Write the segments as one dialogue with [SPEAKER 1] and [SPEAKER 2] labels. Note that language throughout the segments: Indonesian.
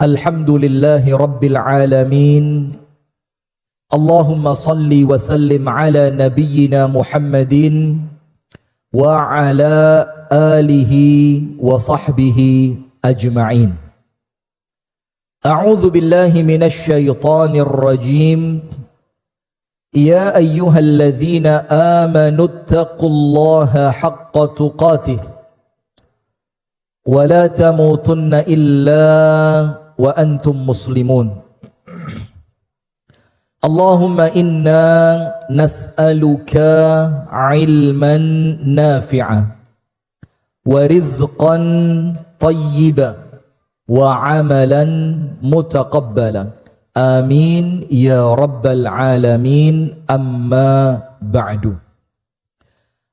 [SPEAKER 1] Alhamdulillahi Rabbil Alamin. Allahumma salli wa sallim ala nabiyyina Muhammadin wa ala alihi wa sahbihi ajma'in. A'udzu billahi minasy syaithanir rajim. Ya ayyuhalladzina amanu taqullaha haqqa tuqatih wa la tamutunna illa wa antum muslimun. Allahumma inna nas'aluka ilman nafi'a wa rizqan tayyiba wa amalan mutaqabbala. Amin ya rabbal alamin. Amma ba'du.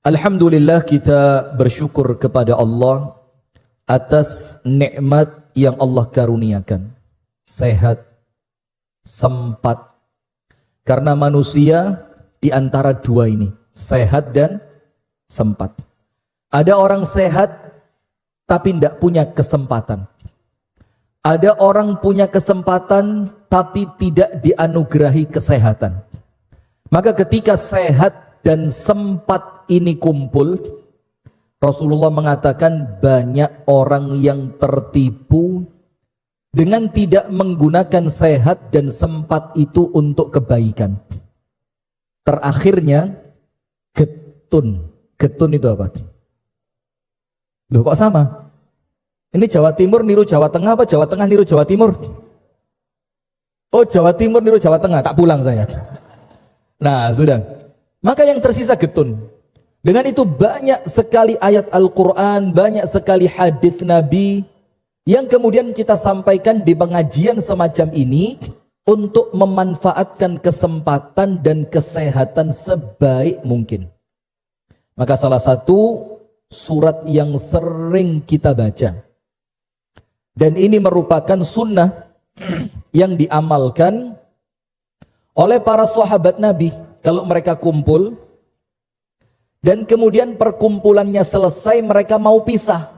[SPEAKER 1] Alhamdulillah, kita bersyukur kepada Allah atas nikmat yang Allah karuniakan. Sehat, sempat. Karena manusia di antara dua ini, sehat dan sempat. Ada orang sehat tapi tidak punya kesempatan. Ada orang punya kesempatan tapi tidak dianugerahi kesehatan. Maka ketika sehat dan sempat ini kumpul, Rasulullah mengatakan banyak orang yang tertipu dengan tidak menggunakan sehat dan sempat itu untuk kebaikan. Terakhirnya getun. Getun itu apa? Loh, kok sama? Ini Jawa Timur niru Jawa Tengah apa Jawa Tengah niru Jawa Timur? Oh, Jawa Timur niru Jawa Tengah, tak pulang saya. Nah, sudah. Maka yang tersisa getun. Dengan itu banyak sekali ayat Al-Quran, banyak sekali hadis Nabi yang kemudian kita sampaikan di pengajian semacam ini untuk memanfaatkan kesempatan dan kesehatan sebaik mungkin. Maka salah satu surat yang sering kita baca, dan ini merupakan sunnah yang diamalkan oleh para sahabat Nabi. Kalau mereka kumpul dan kemudian perkumpulannya selesai, mereka mau pisah.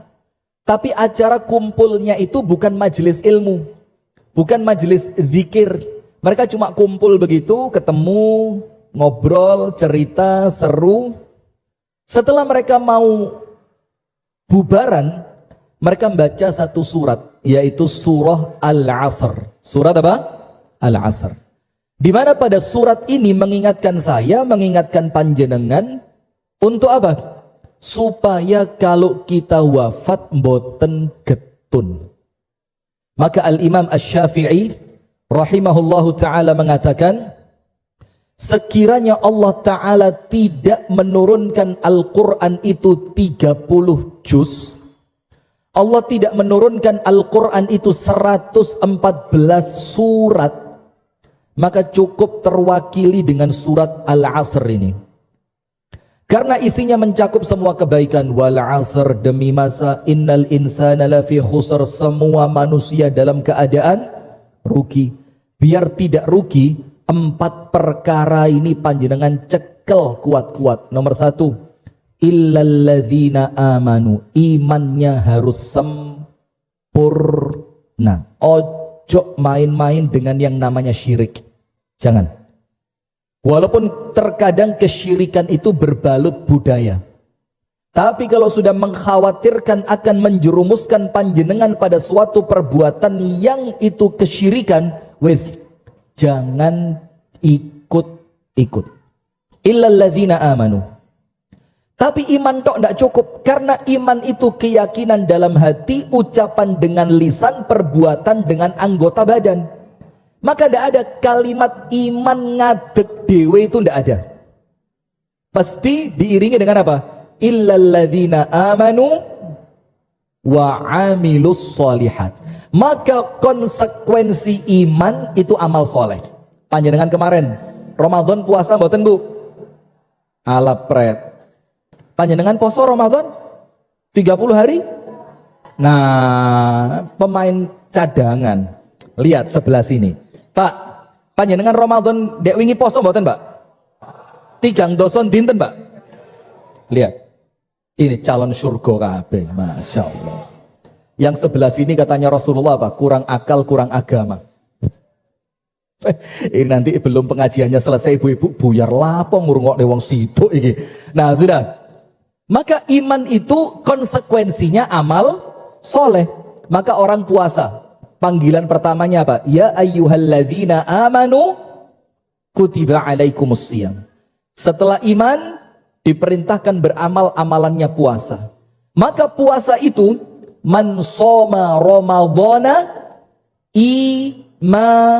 [SPEAKER 1] Tapi acara kumpulnya itu bukan majelis ilmu, bukan majelis zikir. Mereka cuma kumpul begitu, ketemu, ngobrol, cerita, seru. Setelah mereka mau bubaran, mereka membaca satu surat, yaitu surah Al-Asr. Surat apa? Al-Asr. Di mana pada surat ini mengingatkan saya, mengingatkan panjenengan untuk apa? Supaya kalau kita wafat mboten getun. Maka Al-Imam Asy-Syafi'i rahimahullahu ta'ala mengatakan, sekiranya Allah ta'ala tidak menurunkan Al-Quran itu 30 juz, Allah tidak menurunkan Al-Quran itu 114 surat, maka cukup terwakili dengan surat Al-Asr ini. Karena isinya mencakup semua kebaikan. Wal asr, demi masa, innal insana lafi khusr, semua manusia dalam keadaan rugi. Biar tidak rugi, 4 perkara ini panjenengan cekel kuat-kuat. Nomor 1, illalladzina amanu, imannya harus sempurna. Ojo main-main dengan yang namanya syirik. Jangan. Walaupun terkadang kesyirikan itu berbalut budaya, tapi kalau sudah mengkhawatirkan akan menjerumuskan panjenengan pada suatu perbuatan yang itu kesyirikan, wes, jangan ikut-ikut. Illalladzina amanu. Tapi iman tok tidak cukup, karena iman itu keyakinan dalam hati, ucapan dengan lisan, perbuatan dengan anggota badan. Maka tidak ada kalimat iman ngadeg dewe, itu tidak ada. Pasti diiringi dengan apa? Illalladzina amanu wa amilus solihat. Maka konsekuensi iman itu amal soleh. Panjenengan kemarin Ramadan puasa mboten Bu? Ala pret. Panjenengan poso Ramadan 30 hari? Nah, pemain cadangan. Lihat sebelah sini. Pak, panjenengan Ramadan dek wingi poso mboten, Pak? 3 doson dinten, Pak. Lihat. Ini calon surga kabeh, Masya Allah. Yang sebelah sini katanya Rasulullah apa? Kurang akal, kurang agama. Ini nanti belum pengajiannya selesai ibu-ibu buyar lapo ngurungokne wong situ iki. Nah, sudah. Maka iman itu konsekuensinya amal soleh. Maka orang puasa, panggilan pertamanya apa? Ya ayyuhalladzina amanu kutiba alaikumusiyam. Setelah iman diperintahkan beramal amalannya puasa. Maka puasa itu man shoma ramadhana imanan.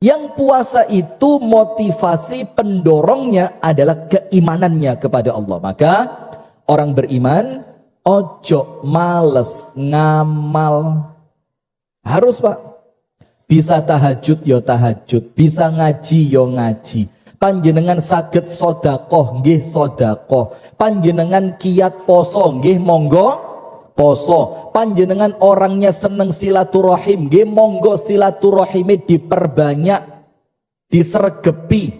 [SPEAKER 1] Yang puasa itu motivasi pendorongnya adalah keimanannya kepada Allah. Maka orang beriman ojo males ngamal. Harus Pak. Bisa tahajud yo tahajud, bisa ngaji yo ngaji. Panjenengan saged sodakoh nggih sodakoh. Panjenengan kiat poso nggih monggo poso. Panjenengan orangnya seneng silaturahim nggih monggo silaturahime diperbanyak, disergepi.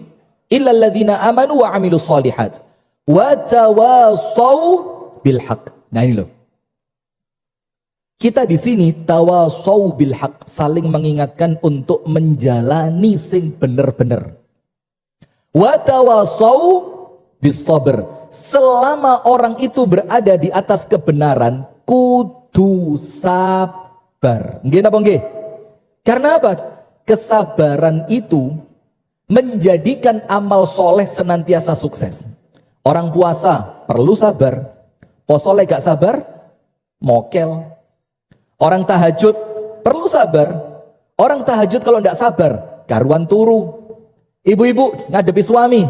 [SPEAKER 1] Illal ladzina amanu wa amilus sholihat wa tawasau bil haq. Nah ini loh. Kita di sini tawasau bil haq, saling mengingatkan untuk menjalani sing bener-bener. Wa tawasau bis sabr. Selama orang itu berada di atas kebenaran, kudu sabar. Nggih napa nggih? Karena apa? Kesabaran itu menjadikan amal soleh senantiasa sukses. Orang puasa perlu sabar. Poso lek gak sabar, mokel. Orang tahajud perlu sabar. Orang tahajud kalau tidak sabar, karuan turu. Ibu-ibu ngadepi suami.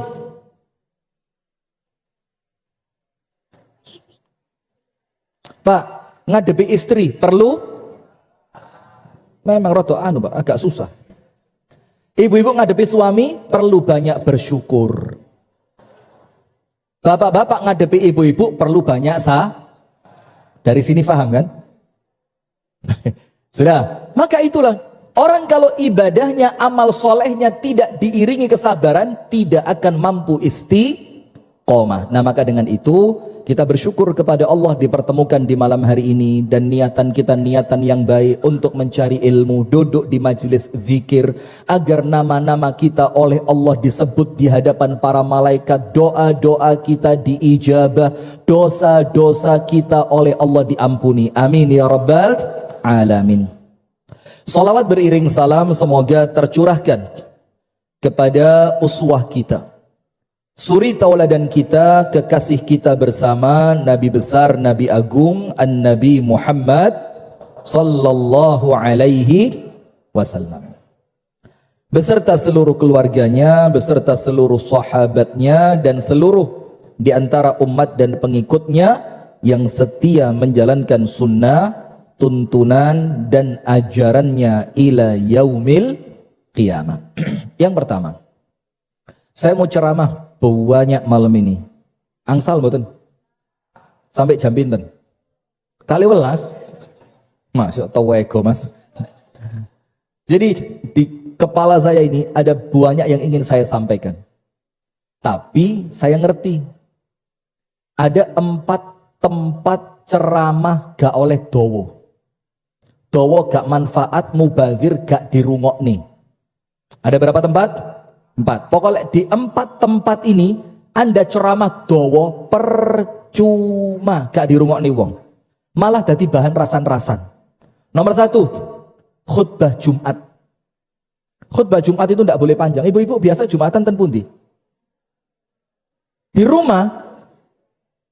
[SPEAKER 1] Pak, ngadepi istri perlu? Memang roto Pak, agak susah. Ibu-ibu ngadepi suami perlu banyak bersyukur. Bapak-bapak ngadepi ibu-ibu perlu banyak Dari sini paham kan? Sudah. Maka itulah orang kalau ibadahnya, amal solehnya tidak diiringi kesabaran, tidak akan mampu istiqomah. Nah maka dengan itu kita bersyukur kepada Allah dipertemukan di malam hari ini, dan niatan kita niatan yang baik untuk mencari ilmu, duduk di majelis zikir agar nama-nama kita oleh Allah disebut di hadapan para malaikat, doa-doa kita diijabah, dosa-dosa kita oleh Allah diampuni. Amin ya rabbal alamin. Salawat beriring salam semoga tercurahkan kepada uswah kita, suri tauladan kita, kekasih kita bersama, Nabi besar, Nabi agung, An-Nabi Muhammad sallallahu alaihi wasallam, beserta seluruh keluarganya, beserta seluruh sahabatnya, dan seluruh di antara umat dan pengikutnya yang setia menjalankan sunnah, tuntunan dan ajarannya ila yaumil qiyamah. Yang pertama, saya mau ceramah banyak malam ini. Angsal mboten? Sampai jam pinten? Kali welas? Masya Allah ego mas. Jadi di kepala saya ini ada banyak yang ingin saya sampaikan. Tapi saya ngerti ada 4 tempat ceramah gak oleh dowo. Dowo gak manfaat, mubazir gak dirungokni. Ada berapa tempat? 4. Pokoknya di 4 tempat ini Anda ceramah dowo percuma, gak dirungokni wong. Malah jadi bahan rasan-rasan. Nomor 1, khutbah Jumat. Khutbah Jumat itu tidak boleh panjang. Ibu-ibu biasa Jumatan ten pundi? Di rumah.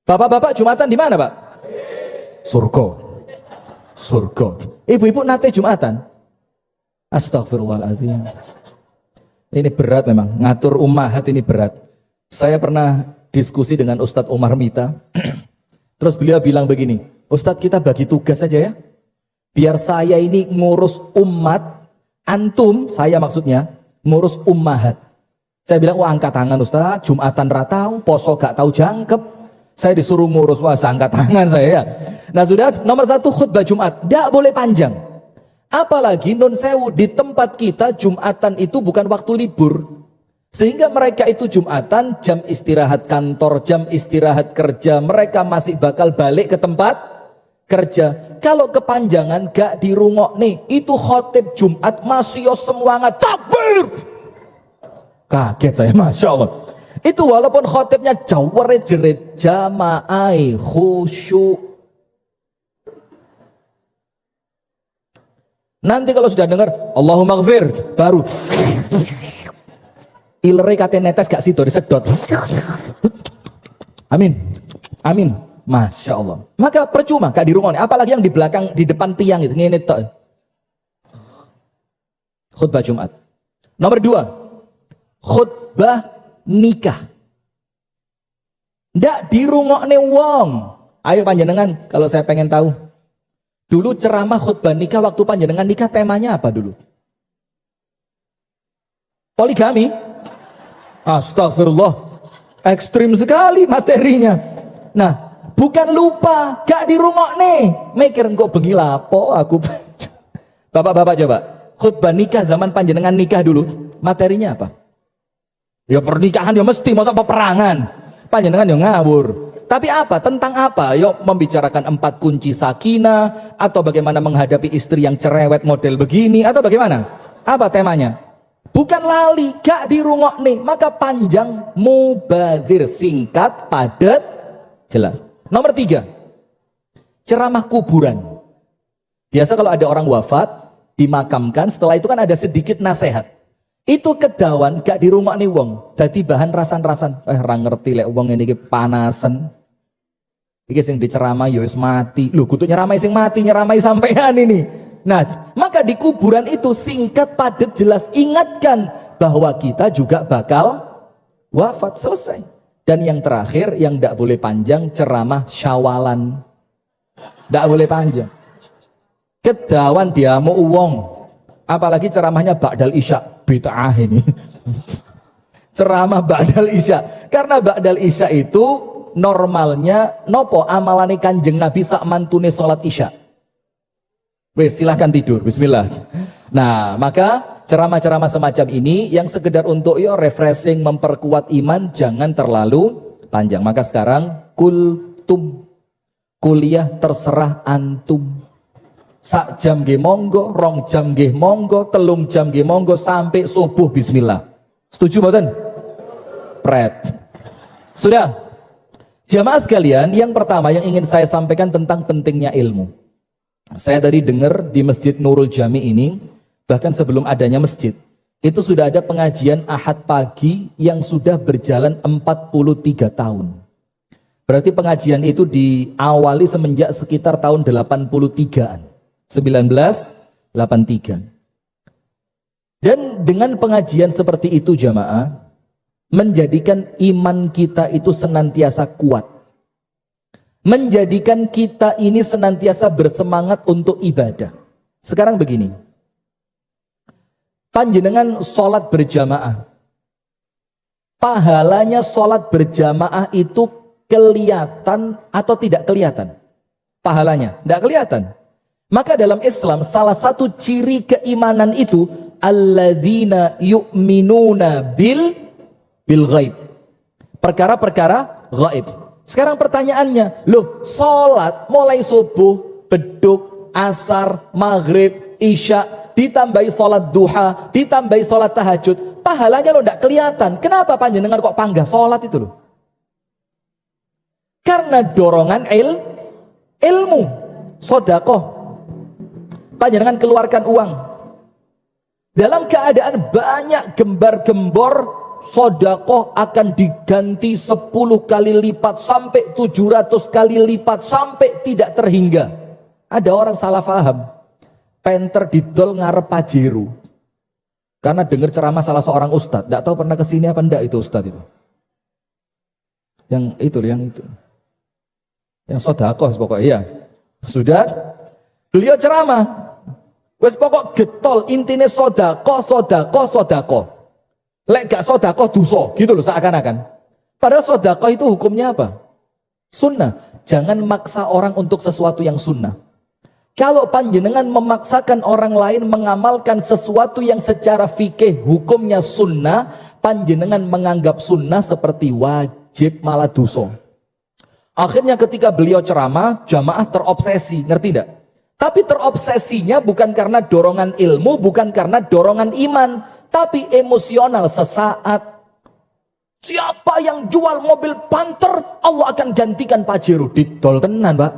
[SPEAKER 1] Bapak-bapak Jumatan di mana, Pak? Surga. Surga. Ibu-ibu nate Jumatan? Astagfirullahaladzim. Ini berat memang, ngatur ummahat ini berat. Saya pernah diskusi dengan Ustadz Umar Mita. Terus beliau bilang begini, Ustadz kita bagi tugas saja ya. Biar saya ini ngurus umat, antum, saya maksudnya, ngurus ummahat. Saya bilang, wah angkat tangan Ustadz, Jumatan ratau, poso gak tahu jangkep. Saya disuruh ngurus, wah angkat tangan saya ya. Nah sudah, nomor 1 khutbah Jumat, gak boleh panjang. Apalagi non sewu, di tempat kita Jumatan itu bukan waktu libur. Sehingga mereka itu Jumatan, jam istirahat kantor, jam istirahat kerja, mereka masih bakal balik ke tempat kerja. Kalau kepanjangan gak dirungok nih, itu khotib Jumat masih semangat takbir. Kaget saya, masya Allah. Itu walaupun khotibnya jaware jerit jamaai khusyuk. Nanti kalau sudah dengar Allahumma ghafir, baru ilere kate netes gak sido disedot. Amin. Amin. Masya Allah. Maka percuma gak dirungokne, apalagi yang di belakang, di depan tiang itu ngene tok. Khutbah Jumat. Nomor 2, khutbah nikah. Ndak dirungokne wong. Ayo panjenengan kalau saya pengen tahu. Dulu ceramah khutbah nikah waktu panjenengan nikah temanya apa dulu? Poligami. Astagfirullah. Ekstrim sekali materinya. Nah, bukan lupa, gak dirungokne. Mikir kok bengi lapo aku. Bapak-bapak coba. Khutbah nikah zaman panjenengan nikah dulu, materinya apa? Ya pernikahan ya mesti, masa peperangan. Panjenengan ya ngawur. Tapi apa? Tentang apa? Yuk membicarakan 4 kunci sakinah, atau bagaimana menghadapi istri yang cerewet model begini, atau bagaimana? Apa temanya? Bukan lali, gak dirungokne. Maka panjang, mubadzir, singkat, padat, jelas. Nomor 3, ceramah kuburan. Biasa kalau ada orang wafat, dimakamkan, setelah itu kan ada sedikit nasihat. Itu kedawan gak dirungokne wong, dadi bahan rasan-rasan. Ra ngerti lek wong ini panasan. Iki sing diceramah ya wis mati. Lho kudu nyeramai sing mati, nyeramai sampean ini. Nah, maka di kuburan itu singkat, padat, jelas, ingatkan bahwa kita juga bakal wafat, selesai. Dan yang terakhir yang ndak boleh panjang, ceramah syawalan. Ndak boleh panjang. Kedawan diamu wong. Apalagi ceramahnya ba'dal isya, bid'ah ini. Ceramah ba'dal isya. Karena ba'dal isya itu normalnya nopo amalane Kanjeng Nabi sak mantune salat isya. Wes silahkan tidur, bismillah. Nah, maka ceramah-ceramah semacam ini yang sekedar untuk refreshing, memperkuat iman, jangan terlalu panjang. Maka sekarang kultum, kuliah terserah antum. Sak jam nggih monggo, 2 jam nggih monggo, 3 jam nggih monggo sampai subuh bismillah. Setuju mboten? Pret. Sudah. Jamaah sekalian, yang pertama yang ingin saya sampaikan tentang pentingnya ilmu. Saya tadi dengar di Masjid Nurul Jami ini, bahkan sebelum adanya masjid, itu sudah ada pengajian Ahad pagi yang sudah berjalan 43 tahun. Berarti pengajian itu diawali semenjak sekitar tahun 83-an. 1983. Dan dengan pengajian seperti itu jamaah, menjadikan iman kita itu senantiasa kuat. Menjadikan kita ini senantiasa bersemangat untuk ibadah. Sekarang begini. Panjenengan sholat berjamaah. Pahalanya sholat berjamaah itu kelihatan atau tidak kelihatan? Pahalanya, tidak kelihatan. Maka dalam Islam salah satu ciri keimanan itu alladzina yu'minuna bil ghaib. Perkara-perkara ghaib. Sekarang pertanyaannya, loh sholat mulai subuh, beduk, asar, maghrib, isya, ditambahi sholat duha, ditambahi sholat tahajud, pahalanya lo tidak kelihatan. Kenapa panjenengan kok panggah sholat itu loh? Karena dorongan ilmu, sodakoh. Panjenengan keluarkan uang dalam keadaan banyak gembar-gembor, sodakoh akan diganti 10 kali lipat sampai 700 kali lipat sampai tidak terhingga. Ada orang salah paham, penter didol ngarep Pajero karena dengar ceramah salah seorang ustadz. Tidak tahu pernah kesini apa enggak itu ustadz itu. Yang sodakoh pokoknya iya. Sudah beliau ceramah. Wes pokok getol intine sodako. Lek gak sodako dosa gitu loh seakan-akan. Padahal sodako itu hukumnya apa? Sunnah. Jangan maksa orang untuk sesuatu yang sunnah. Kalau panjenengan memaksakan orang lain mengamalkan sesuatu yang secara fikih hukumnya sunnah, panjenengan menganggap sunnah seperti wajib malah dosa. Akhirnya ketika beliau ceramah, jamaah terobsesi, ngerti enggak? Tapi terobsesinya bukan karena dorongan ilmu, bukan karena dorongan iman, tapi emosional sesaat. Siapa yang jual mobil Panther, Allah akan gantikan Pajero. Didol tenan, Pak.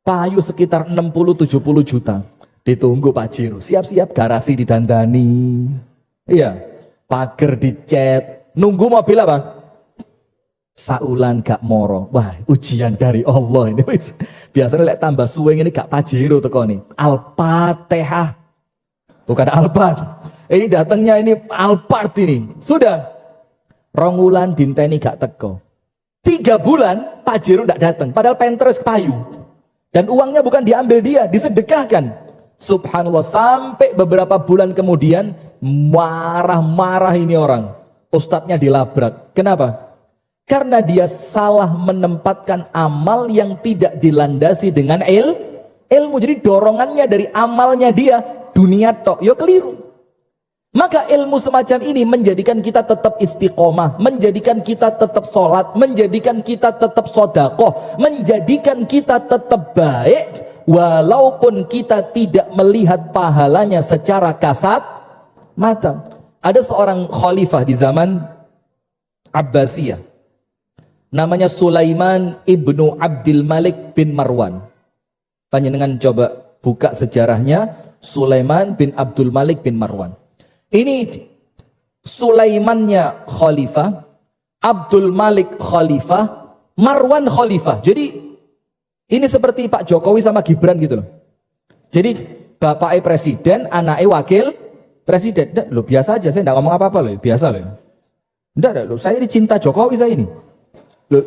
[SPEAKER 1] Payu sekitar 60-70 juta. Ditunggu Pajero. Siap-siap garasi didandani. Iya. Pagar dicat. Nunggu mobil apa? Saulan gak moro. Wah, ujian dari Allah ini. Biasanya lek tambah suwe ini gak Pajero teko nih. Al-Fatihah. Bukan Alphard. Ini datangnya ini Alphard ini. Sudah. Rongulan dinteni gak teko. 3 bulan Pajero gak datang. Padahal Pinterest payu. Dan uangnya bukan diambil dia, disedekahkan. Subhanallah, sampai beberapa bulan kemudian marah-marah ini orang. Ustadznya dilabrak. Kenapa? Karena dia salah menempatkan amal yang tidak dilandasi dengan ilmu. Jadi dorongannya dari amalnya dia dunia tok. Yo keliru. Maka ilmu semacam ini menjadikan kita tetap istiqomah, menjadikan kita tetap sholat, menjadikan kita tetap sodakoh, menjadikan kita tetap baik, walaupun kita tidak melihat pahalanya secara kasat mata. Ada seorang khalifah di zaman Abbasiyah, namanya Sulaiman ibnu Abdul Malik bin Marwan. Panjenengan coba buka sejarahnya, Sulaiman bin Abdul Malik bin Marwan. Ini Sulaimannya khalifah, Abdul Malik khalifah, Marwan khalifah. Jadi ini seperti Pak Jokowi sama Gibran gitu loh. Jadi bapaknya presiden, anaknya wakil presiden. Nggak, loh, biasa aja, saya enggak ngomong apa-apa loh, biasa loh. Enggak, loh, saya ini cinta Jokowi saya ini. Loh,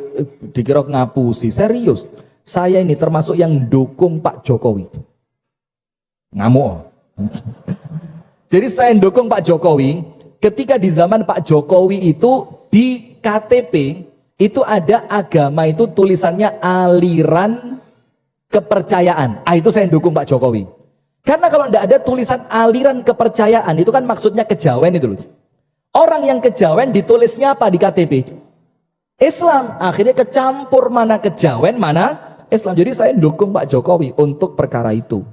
[SPEAKER 1] dikira ngapusi, serius. Saya ini termasuk yang dukung Pak Jokowi. Ngamuk. Jadi saya dukung Pak Jokowi ketika di zaman Pak Jokowi itu di KTP itu ada agama itu tulisannya aliran kepercayaan. Itu saya dukung Pak Jokowi. Karena kalau tidak ada tulisan aliran kepercayaan itu kan maksudnya kejawen itu loh. Orang yang kejawen ditulisnya apa di KTP? Islam. Akhirnya kecampur mana kejawen mana Islam. Jadi saya dukung Pak Jokowi untuk perkara itu.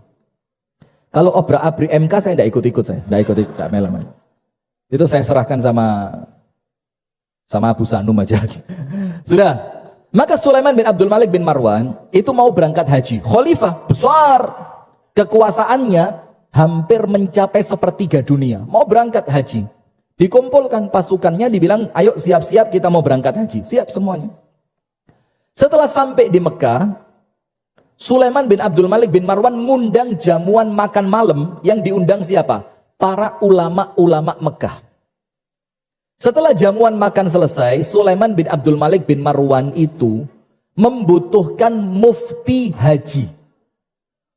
[SPEAKER 1] Kalau obrak-abrik MK saya tidak ikut-ikut, saya tidak ikut-ikut, tidak melem. Itu saya serahkan sama Abu Sanum aja. Sudah. Maka Sulaiman bin Abdul Malik bin Marwan itu mau berangkat haji. Khalifah besar, kekuasaannya hampir mencapai 1/3 dunia. Mau berangkat haji. Dikumpulkan pasukannya, dibilang, ayo siap-siap kita mau berangkat haji. Siap semuanya. Setelah sampai di Mekah, Sulaiman bin Abdul Malik bin Marwan ngundang jamuan makan malam yang diundang siapa? Para ulama-ulama Mekah. Setelah jamuan makan selesai, Sulaiman bin Abdul Malik bin Marwan itu membutuhkan mufti haji.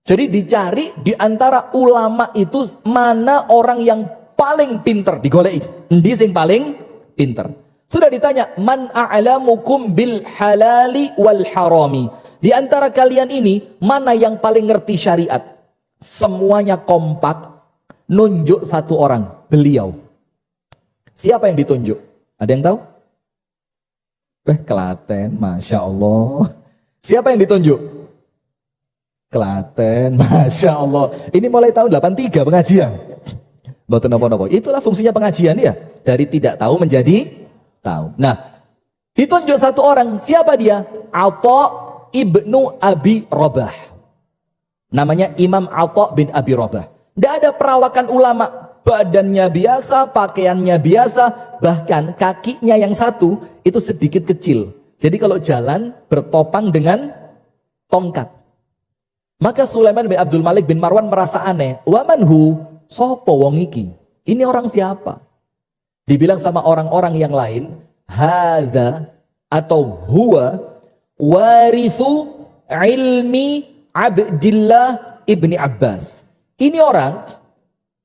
[SPEAKER 1] Jadi dicari di antara ulama itu mana orang yang paling pinter, digoleki. Endi sing paling pinter? Sudah ditanya, man a'lamukum bil halali wal harami. Di antara kalian ini, mana yang paling ngerti syariat? Semuanya kompak, nunjuk satu orang, beliau. Siapa yang ditunjuk? Ada yang tahu? Klaten, Masya Allah. Siapa yang ditunjuk? Klaten, Masya Allah. Ini mulai tahun 83 pengajian. Boten apa-apa. Itulah fungsinya pengajian ya. Dari tidak tahu menjadi tahu. Nah, ditunjuk satu orang. Siapa dia? Atha ibnu Abi Rabah. Namanya Imam Atha bin Abi Rabah. Tidak ada perawakan ulama. Badannya biasa, pakaiannya biasa. Bahkan kakinya yang satu itu sedikit kecil. Jadi kalau jalan bertopang dengan tongkat. Maka Sulaiman bin Abdul Malik bin Marwan merasa aneh. Wamanhu, sopo wong iki? Ini orang siapa? Dibilang sama orang-orang yang lain, hadza atau huwa warithu ilmi Abdillah ibni Abbas. Ini orang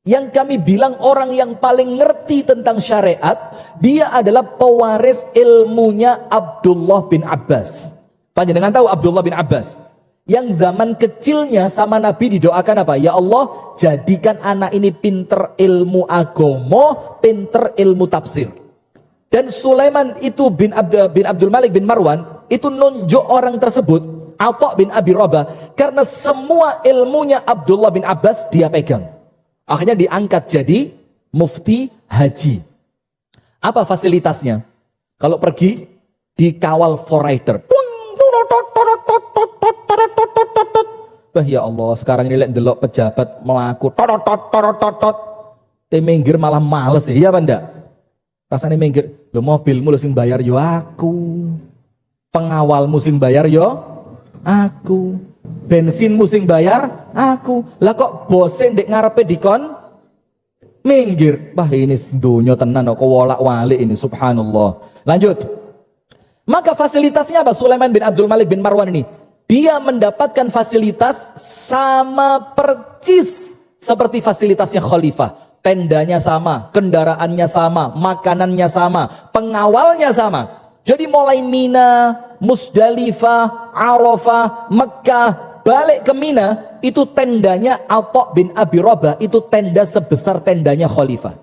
[SPEAKER 1] yang kami bilang orang yang paling ngerti tentang syariat, dia adalah pewaris ilmunya Abdullah bin Abbas. Panjenengan tahu Abdullah bin Abbas? Yang zaman kecilnya sama Nabi didoakan apa? Ya Allah, jadikan anak ini pinter ilmu agama, pinter ilmu tafsir. Dan Sulaiman itu bin Abdul Malik bin Marwan itu nunjuk orang tersebut, Atha bin Abi Rabah, karena semua ilmunya Abdullah bin Abbas dia pegang. Akhirnya diangkat jadi mufti haji. Apa fasilitasnya? Kalau pergi dikawal forrider. Bah ya Allah, sekarang ini lihat delok pejabat melaku minggir malah males ya, iya apa enggak? Rasanya minggir, lo mobilmu lo sing bayar yo aku, pengawalmu sing bayar yo aku, bensinmu sing bayar aku. Lah kok bosen dek ngarepe dikon minggir. Bah ini dunia tenan kok wolak-walik ini, subhanallah. Lanjut. Maka fasilitasnya apa? Sulaiman bin Abdul Malik bin Marwan ini, dia mendapatkan fasilitas sama percis seperti fasilitasnya khalifah. Tendanya sama, kendaraannya sama, makanannya sama, pengawalnya sama. Jadi mulai Mina, Musdalifah, Arafah, Mekkah, balik ke Mina, itu tendanya Atha bin Abi Rabah, itu tenda sebesar tendanya khalifah.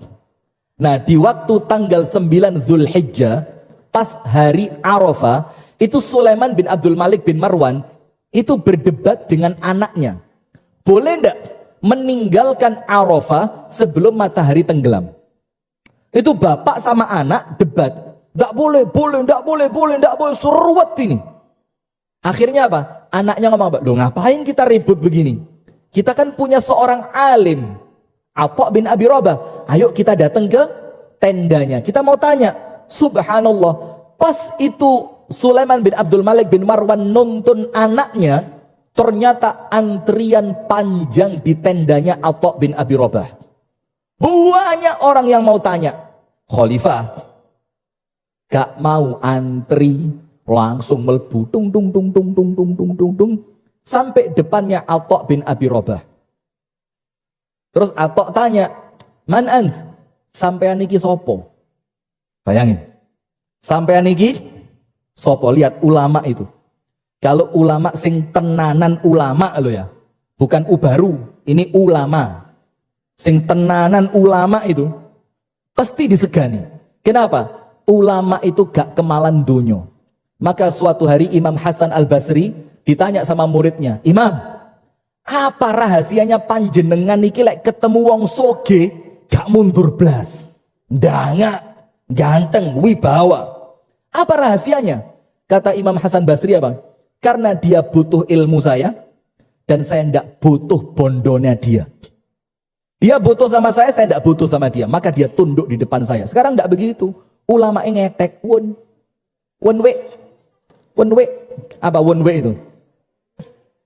[SPEAKER 1] Nah, di waktu tanggal 9 Zulhijjah, pas hari Arafah, itu Sulaiman bin Abdul Malik bin Marwan itu berdebat dengan anaknya. Boleh enggak meninggalkan Arafah sebelum matahari tenggelam? Itu bapak sama anak debat. Enggak boleh, enggak boleh, seruat ini. Akhirnya apa? Anaknya ngomong, "Loh, ngapain kita ribut begini? Kita kan punya seorang alim, Atha bin Abi Rabah. Ayo kita datang ke tendanya. Kita mau tanya." Subhanallah, pas itu Sulaiman bin Abdul Malik bin Marwan nuntun anaknya, ternyata antrian panjang di tendanya Atha bin Abi Rabah. Banyak orang yang mau tanya. Khalifah gak mau antri, langsung melbu tung sampai depannya Atha bin Abi Rabah. Terus Atha tanya, "Man ant? Sampean niki sopo?" Bayangin. Sampean niki sopo? Lihat ulama itu. Kalau ulama sing tenanan ulama lo ya, bukan ubaru, ini ulama. Sing tenanan ulama itu pasti disegani. Kenapa? Ulama itu gak kemalan dunyo. Maka suatu hari Imam Hasan Al-Basri ditanya sama muridnya, "Imam, apa rahasianya panjenengan niki lek ketemu wong soge gak mundur blas? Ndangak, ganteng, wibawa. Apa rahasianya?" Kata Imam Hasan Basri apa? "Karena dia butuh ilmu saya dan saya ndak butuh bondonya dia. Dia butuh sama saya ndak butuh sama dia. Maka dia tunduk di depan saya." Sekarang ndak begitu. Ulama ngetek one way. Apa one way itu?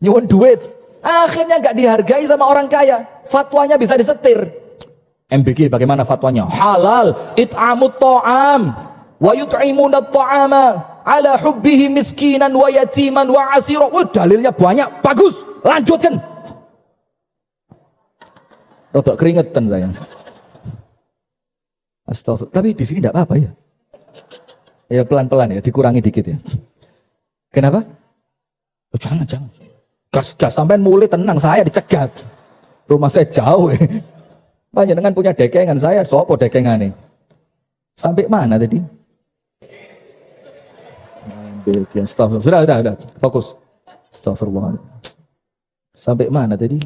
[SPEAKER 1] Nyuwun duit. Akhirnya nggak dihargai sama orang kaya. Fatwanya bisa disetir. MBG bagaimana fatwanya? Halal it'amut ta'am wa yut'imuna ta'ama ala hubbihi miskinan wa yatiman wa asira. Dalilnya banyak, bagus. Lanjutkan. Rodok keringetan saya. Astagfirullah. Tapi di sini tidak apa-apa ya. Ya pelan-pelan ya, dikurangi dikit ya. Kenapa? Oh, jangan. Gas sampean mulai tenang, saya dicegat. Rumah saya jauh. Panjenengan punya dekengan, saya sopo dekengan nih. Sampai mana tadi? Astagfirullah. Sudah. Fokus. Astagfirullah. Sampai mana tadi?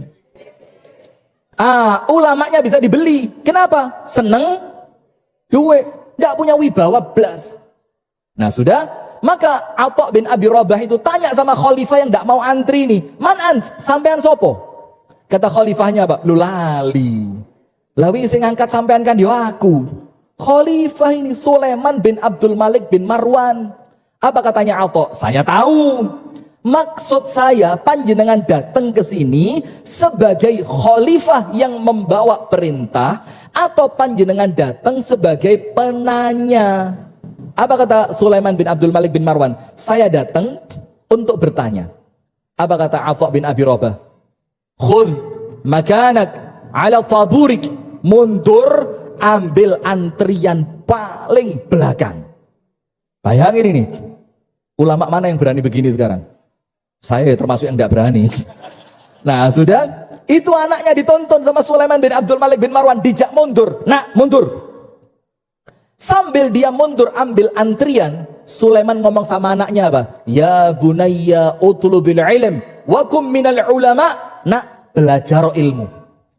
[SPEAKER 1] Ulamanya bisa dibeli. Kenapa? Seneng duit, tidak punya wibawa blas. Nah sudah, maka Atha bin Abi Rabah itu tanya sama khalifah yang tidak mau antri nih, "Man ant? Sampean sopo?" Kata khalifahnya apa? "Lu lali. Lawi sing ngangkat sampean kan yo aku." Khalifah ini Sulaiman bin Abdul Malik bin Marwan. Apa katanya Atha? "Saya tahu. Maksud saya panjenengan datang ke sini sebagai khalifah yang membawa perintah atau panjenengan datang sebagai penanya?" Apa kata Sulaiman bin Abdul Malik bin Marwan? "Saya datang untuk bertanya." Apa kata Atha bin Abi Rabah? "Khudh makanak ala taburik." Mundur, ambil antrian paling belakang. Bayangin ini. Ulama mana yang berani begini sekarang? Saya termasuk yang tidak berani. Nah sudah, itu anaknya ditonton sama Sulaiman bin Abdul Malik bin Marwan, dijak mundur. Nak mundur. Sambil dia mundur ambil antrian, Sulaiman ngomong sama anaknya apa? Ya bunayya utlubil ilm wa kum minal ulama. Nak, belajar ilmu.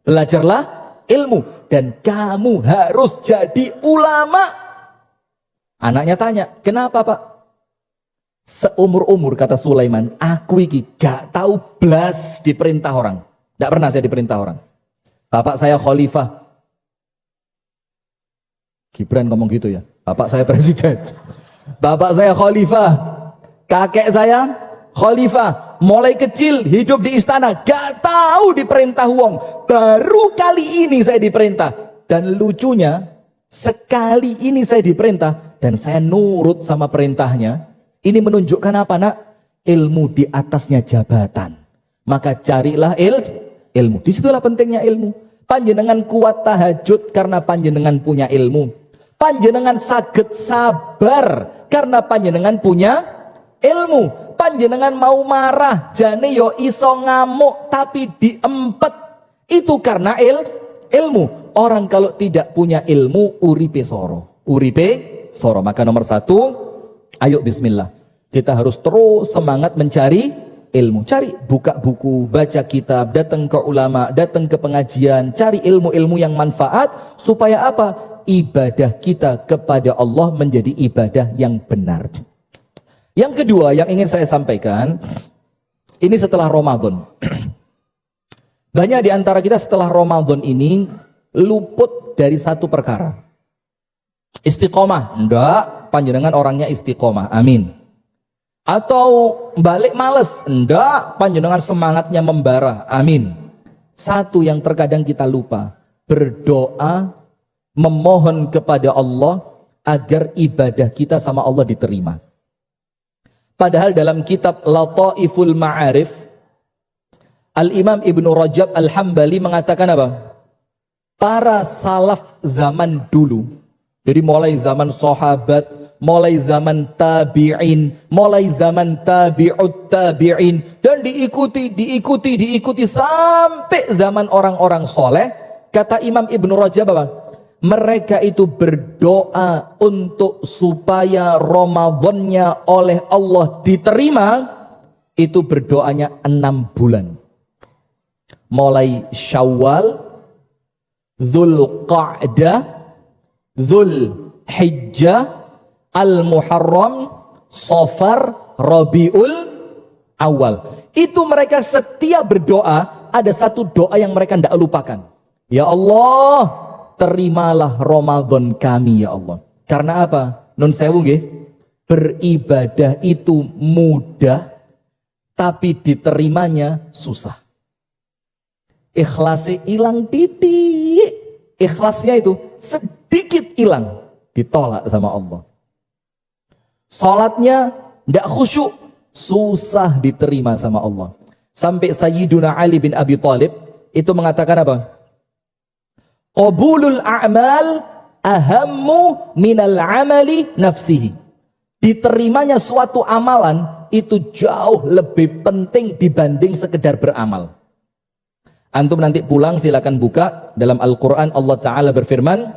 [SPEAKER 1] Belajarlah ilmu dan kamu harus jadi ulama. Anaknya tanya, kenapa Pak? Seumur-umur kata Sulaiman, aku iki gak tahu belas diperintah orang. Gak pernah saya diperintah orang. Bapak saya khalifah. Gibran ngomong gitu ya. Bapak saya presiden. Bapak saya khalifah. Kakek saya khalifah. Mulai kecil hidup di istana. Gak tahu diperintah wong. Baru kali ini saya diperintah. Dan lucunya, sekali ini saya diperintah. Dan saya nurut sama perintahnya. Ini menunjukkan apa nak? Ilmu di atasnya jabatan. Maka carilah ilmu. Disitulah pentingnya ilmu. Panjenengan kuat tahajud karena panjenengan punya ilmu. Panjenengan saged sabar karena panjenengan punya ilmu. Panjenengan mau marah jane yo iso ngamuk tapi diempet. Itu karena ilmu. Orang kalau tidak punya ilmu uripe soro. Maka nomor satu, ayo bismillah. Kita harus terus semangat mencari ilmu. Cari, buka buku, baca kitab, datang ke ulama, datang ke pengajian, cari ilmu-ilmu yang manfaat supaya apa? Ibadah kita kepada Allah menjadi ibadah yang benar. Yang kedua yang ingin saya sampaikan, ini setelah Ramadan. Banyak di antara kita setelah Ramadan ini luput dari satu perkara. Istiqomah, enggak, panjenengan orangnya istiqomah, amin. Atau balik males, enggak, panjenengan semangatnya membara, amin. Satu yang terkadang kita lupa, berdoa, memohon kepada Allah agar ibadah kita sama Allah diterima. Padahal dalam kitab Lataiful Ma'arif, Al-Imam Ibnu Rajab Al-Hambali mengatakan apa? Para salaf zaman dulu, jadi mulai zaman sahabat, mulai zaman tabi'in, mulai zaman tabi'ut tabi'in, dan diikuti sampai zaman orang-orang soleh. Kata Imam Ibnu Rajab apa? Mereka itu berdoa untuk supaya Ramadannya oleh Allah diterima. Itu berdoanya 6 bulan. Mulai Syawal, Dzulqa'dah, Dzulhijjah, Al-Muharram, Safar, Rabiul Awal. Itu mereka setiap berdoa, ada satu doa yang mereka tidak lupakan. Ya Allah, terimalah Ramadan kami ya Allah. Karena apa? Nun sewu nggih, beribadah itu mudah, tapi diterimanya susah. Ikhlasnya hilang titik. Ikhlasnya itu sedikit hilang, ditolak sama Allah. Salatnya tidak khusyuk, susah diterima sama Allah. Sampai Sayyiduna Ali bin Abi Thalib itu mengatakan apa? Qabulul a'mal ahammu minal amali nafsihi. Diterimanya suatu amalan itu jauh lebih penting dibanding sekedar beramal. Antum nanti pulang silakan buka dalam Al-Quran. Allah Ta'ala berfirman,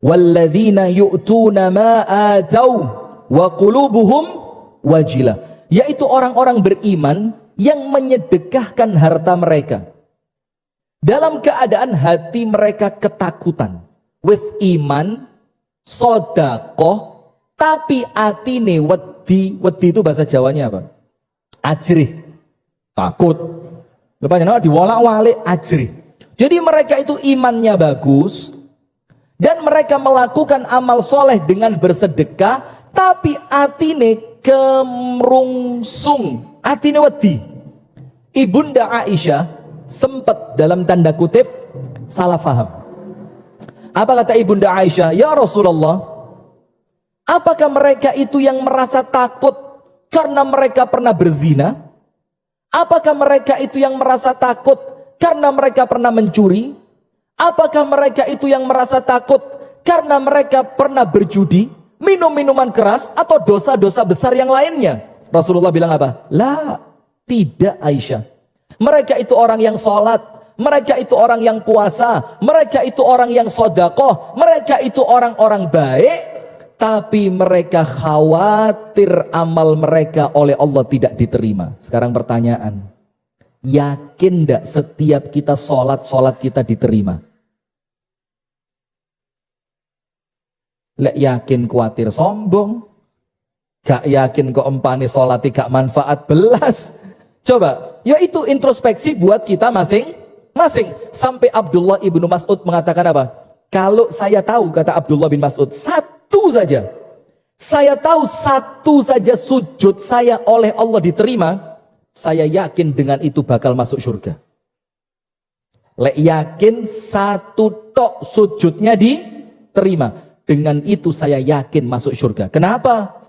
[SPEAKER 1] walladzina yu'tuna ma atau wa qulubuhum wajilah, yaitu orang-orang beriman yang menyedekahkan harta mereka dalam keadaan hati mereka ketakutan. Wis iman sodakoh tapi atine wedi. Wedi itu bahasa Jawanya apa? Ajrih, takut. Lepas diwolak-walik ajrih. Jadi mereka itu imannya bagus dan mereka melakukan amal soleh dengan bersedekah, tapi atine kemrungsung, atine wedi. Ibunda Aisyah sempat dalam tanda kutip salah faham. Apa kata Ibunda Aisyah? Ya Rasulullah, apakah mereka itu yang merasa takut karena mereka pernah berzina? Apakah mereka itu yang merasa takut karena mereka pernah mencuri? Apakah mereka itu yang merasa takut karena mereka pernah berjudi, minum minuman keras, atau dosa-dosa besar yang lainnya? Rasulullah bilang apa? La, tidak Aisyah. Mereka itu orang yang sholat, mereka itu orang yang puasa, mereka itu orang yang sodakoh, mereka itu orang-orang baik, tapi mereka khawatir amal mereka oleh Allah tidak diterima. Sekarang pertanyaan, yakin enggak setiap kita sholat kita diterima? Lek yakin khawatir sombong, gak yakin kok empani sholat gak manfaat belas. Coba, ya itu introspeksi buat kita masing-masing. Sampai Abdullah ibnu Mas'ud mengatakan apa? Kalau saya tahu, kata Abdullah bin Mas'ud, satu saja, saya tahu satu saja sujud saya oleh Allah diterima, saya yakin dengan itu bakal masuk surga. Lek yakin satu tok sujudnya diterima, dengan itu saya yakin masuk surga. Kenapa?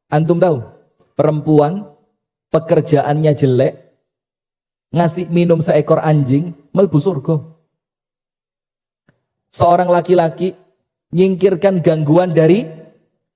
[SPEAKER 1] Antum tahu? Perempuan pekerjaannya jelek, ngasih minum seekor anjing, melbu surga. Seorang laki-laki nyingkirkan gangguan dari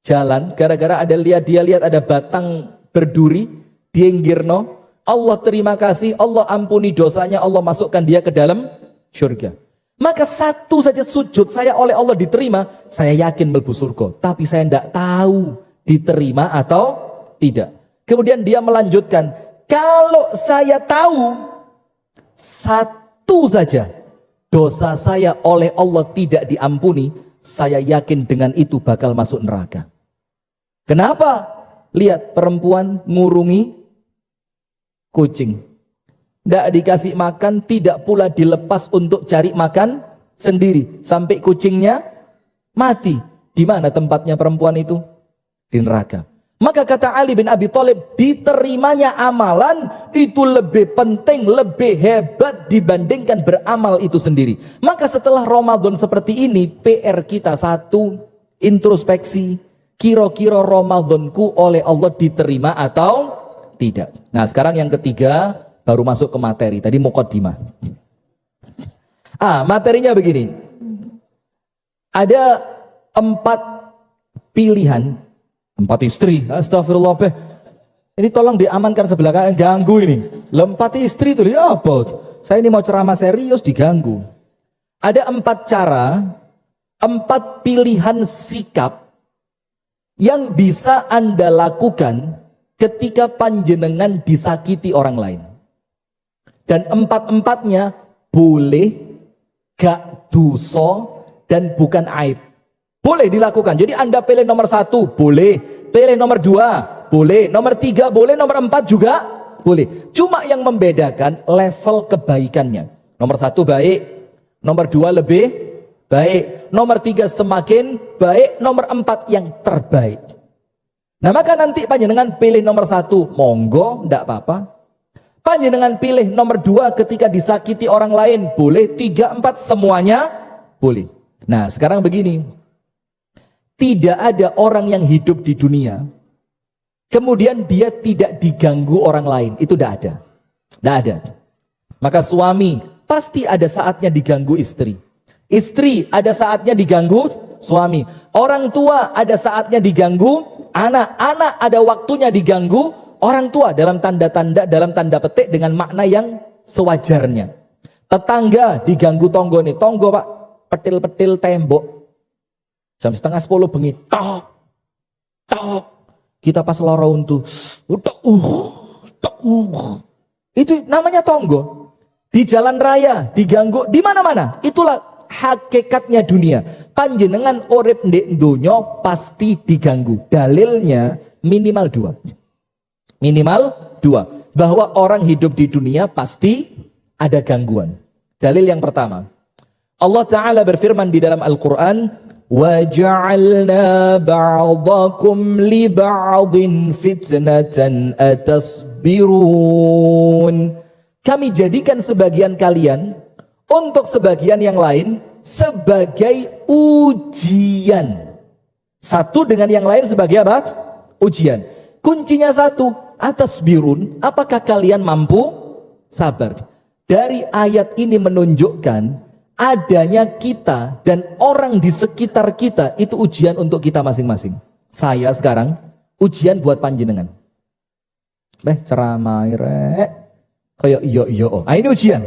[SPEAKER 1] jalan gara-gara dia lihat ada batang berduri, dienggirno, Allah terima kasih, Allah ampuni dosanya, Allah masukkan dia ke dalam surga. Maka satu saja sujud saya oleh Allah diterima, saya yakin melbu surga. Tapi saya tidak tahu diterima atau tidak. Kemudian dia melanjutkan, kalau saya tahu satu saja dosa saya oleh Allah tidak diampuni, saya yakin dengan itu bakal masuk neraka. Kenapa? Lihat perempuan ngurungi kucing, tidak dikasih makan, tidak pula dilepas untuk cari makan sendiri sampai kucingnya mati. Di mana tempatnya perempuan itu? Di neraka. Maka kata Ali bin Abi Thalib, diterimanya amalan itu lebih penting, lebih hebat dibandingkan beramal itu sendiri. Maka setelah Ramadan seperti ini, PR kita satu, introspeksi, kira-kira Ramadanku oleh Allah diterima atau tidak. Nah sekarang yang ketiga, baru masuk ke materi. Tadi muqaddimah. Materinya begini. Ada 4 pilihan. 4 istri, astagfirullah. Ini tolong diamankan sebelah kanan, ganggu ini. 4 istri itu ya apa? Saya ini mau ceramah serius diganggu. Ada 4 cara, 4 pilihan sikap yang bisa Anda lakukan ketika panjenengan disakiti orang lain. Dan 4-empatnya boleh, gak dosa, dan bukan aib. Boleh dilakukan. Jadi Anda pilih nomor 1, boleh. Pilih nomor 2, boleh. Nomor 3, boleh. Nomor 4 juga boleh. Cuma yang membedakan level kebaikannya. Nomor 1 baik, nomor 2 lebih baik, nomor 3 semakin baik, nomor 4 yang terbaik. Nah maka nanti panjenengan pilih nomor 1, monggo, ndak apa-apa. Panjenengan pilih nomor 2 ketika disakiti orang lain, boleh. 3, 4 semuanya boleh. Nah sekarang begini. Tidak ada orang yang hidup di dunia kemudian dia tidak diganggu orang lain. Itu tidak ada. Tidak ada. Maka suami pasti ada saatnya diganggu istri. Istri ada saatnya diganggu suami. Orang tua ada saatnya diganggu anak. Anak ada waktunya diganggu orang tua, dalam tanda petik dengan makna yang sewajarnya. Tetangga diganggu tonggo nih. Tonggo pak, petil-petil tembok. Jam 9:30 bengi, tok, tok. Kita pas loro untuk, itu namanya tonggo. Di jalan raya diganggu, di mana-mana. Itulah hakikatnya dunia. Panjenengan urip ndek donya pasti diganggu. Dalilnya minimal 2. Minimal 2. Bahwa orang hidup di dunia pasti ada gangguan. Dalil yang pertama. Allah Ta'ala berfirman di dalam Al-Quran, وَجَعَلْنَا بَعْضَكُمْ لِبَعْضٍ فِتْنَةً أَتَصْبِرُونَ. Kami jadikan sebagian kalian untuk sebagian yang lain sebagai ujian. Satu dengan yang lain sebagai apa? Ujian. Kuncinya satu, atasbirun, apakah kalian mampu sabar? Dari ayat ini menunjukkan adanya kita dan orang di sekitar kita itu ujian untuk kita masing-masing. Saya sekarang ujian buat panjenengan. Ceramah rek kayak iyo. Ini ujian.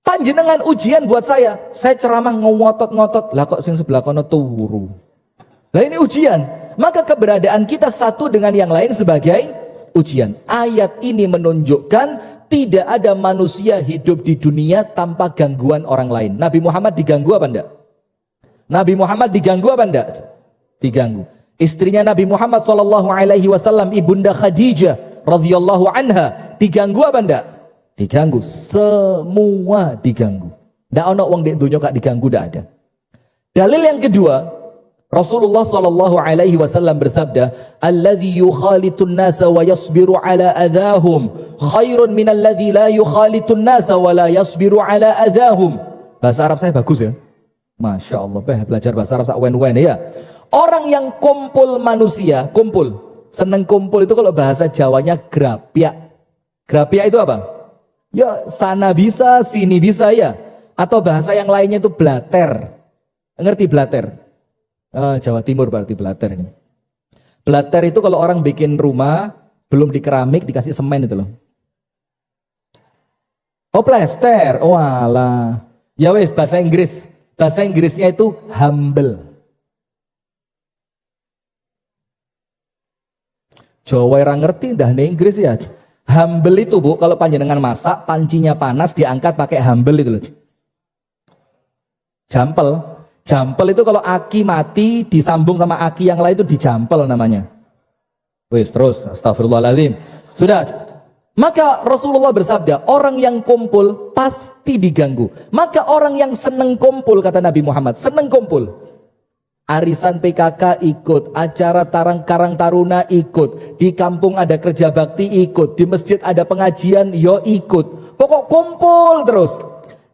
[SPEAKER 1] Panjenengan ujian buat saya. Saya ceramah ngotot-ngotot. Lah kok sing sebelah kono turu. Lah ini ujian. Maka keberadaan kita satu dengan yang lain sebagai ujian. Ayat ini menunjukkan tidak ada manusia hidup di dunia tanpa gangguan orang lain. Nabi Muhammad diganggu apa enggak? Nabi Muhammad diganggu apa enggak? Diganggu. Istrinya Nabi Muhammad SAW, Ibunda Khadijah radhiyallahu anha, diganggu apa enggak? Diganggu. Semua diganggu. Ndak ono wong di dunia gak diganggu, ndak ada. Dalil yang kedua, Rasulullah SAW bersabda, "Alladzi yukhalitun nasa wa yasbiru ala adahum khairun min alladzi la yukhalitun nasa wa la yasbiru ala adahum." Bahasa Arab saya bagus ya. Masya Allah, belajar bahasa Arab sak wen-wen ya. Orang yang kumpul manusia, kumpul, seneng kumpul itu kalau bahasa Jawanya grapyak. Grapyak itu apa? Ya sana bisa, sini bisa ya. Atau bahasa yang lainnya itu blater. Ngerti blater? Jawa Timur berarti blater ini. Blater itu kalau orang bikin rumah belum di keramik dikasih semen itu loh. Oh plester, oh alah. Ya wes bahasa Inggris. Bahasa Inggrisnya itu humble. Jawa orang ngerti dah nih Inggris ya. Humble itu Bu, kalau panjenengan masak pancinya panas diangkat pakai humble itu loh. Jampel. Jampel itu kalau aki mati disambung sama aki yang lain itu dijampel namanya. Wes terus, astagfirullahaladzim. Sudah. Maka Rasulullah bersabda, orang yang kumpul pasti diganggu. Maka orang yang seneng kumpul, kata Nabi Muhammad, seneng kumpul. Arisan PKK ikut, acara Karang Taruna ikut, di kampung ada kerja bakti ikut, di masjid ada pengajian yo ikut. Pokok kumpul terus.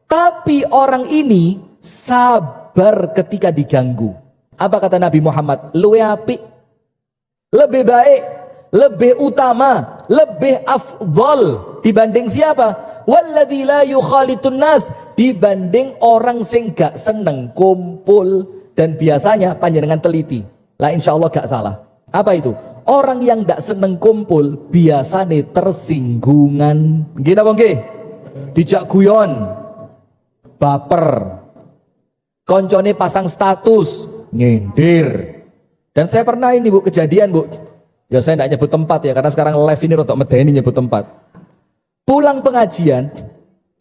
[SPEAKER 1] Tapi orang ini sabar ketika diganggu. Apa kata Nabi Muhammad? Luwe apik, lebih baik, lebih utama, lebih afdal dibanding siapa? Walladzi la yukhalitun nas, dibanding orang sing gak seneng kumpul. Dan biasanya panjenengan teliti, lah insya Allah gak salah. Apa itu? Orang yang gak seneng kumpul biasanya tersinggungan. Gini apa nggih? Dijak guyon, baper, koncone pasang status, nyindir. Dan saya pernah ini Bu, kejadian Bu. Ya saya tidak nyebut tempat ya, karena sekarang live ini rotok medeni nyebut tempat. Pulang pengajian,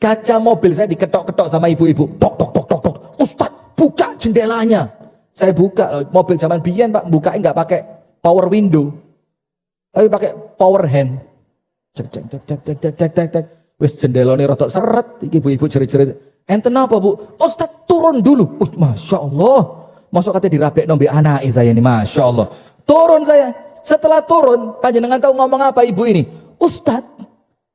[SPEAKER 1] kaca mobil saya diketok-ketok sama ibu-ibu. Tok tok tok tok tok. Ustaz, buka jendelanya. Saya buka, mobil zaman biyen Pak, bukanya nggak pakai power window, tapi pakai power hand. Cek cek cek cek cek cek cek cek cek. Wes jendelane rotok seret, ibu-ibu cerit-cerit. Enten apa Bu? Ustaz turun dulu. Masya Allah. Masuk kata dirabek nombe anak saya ini, Masya Allah. Turun saya. Setelah turun, panjenengan tahu ngomong apa ibu ini? Ustaz,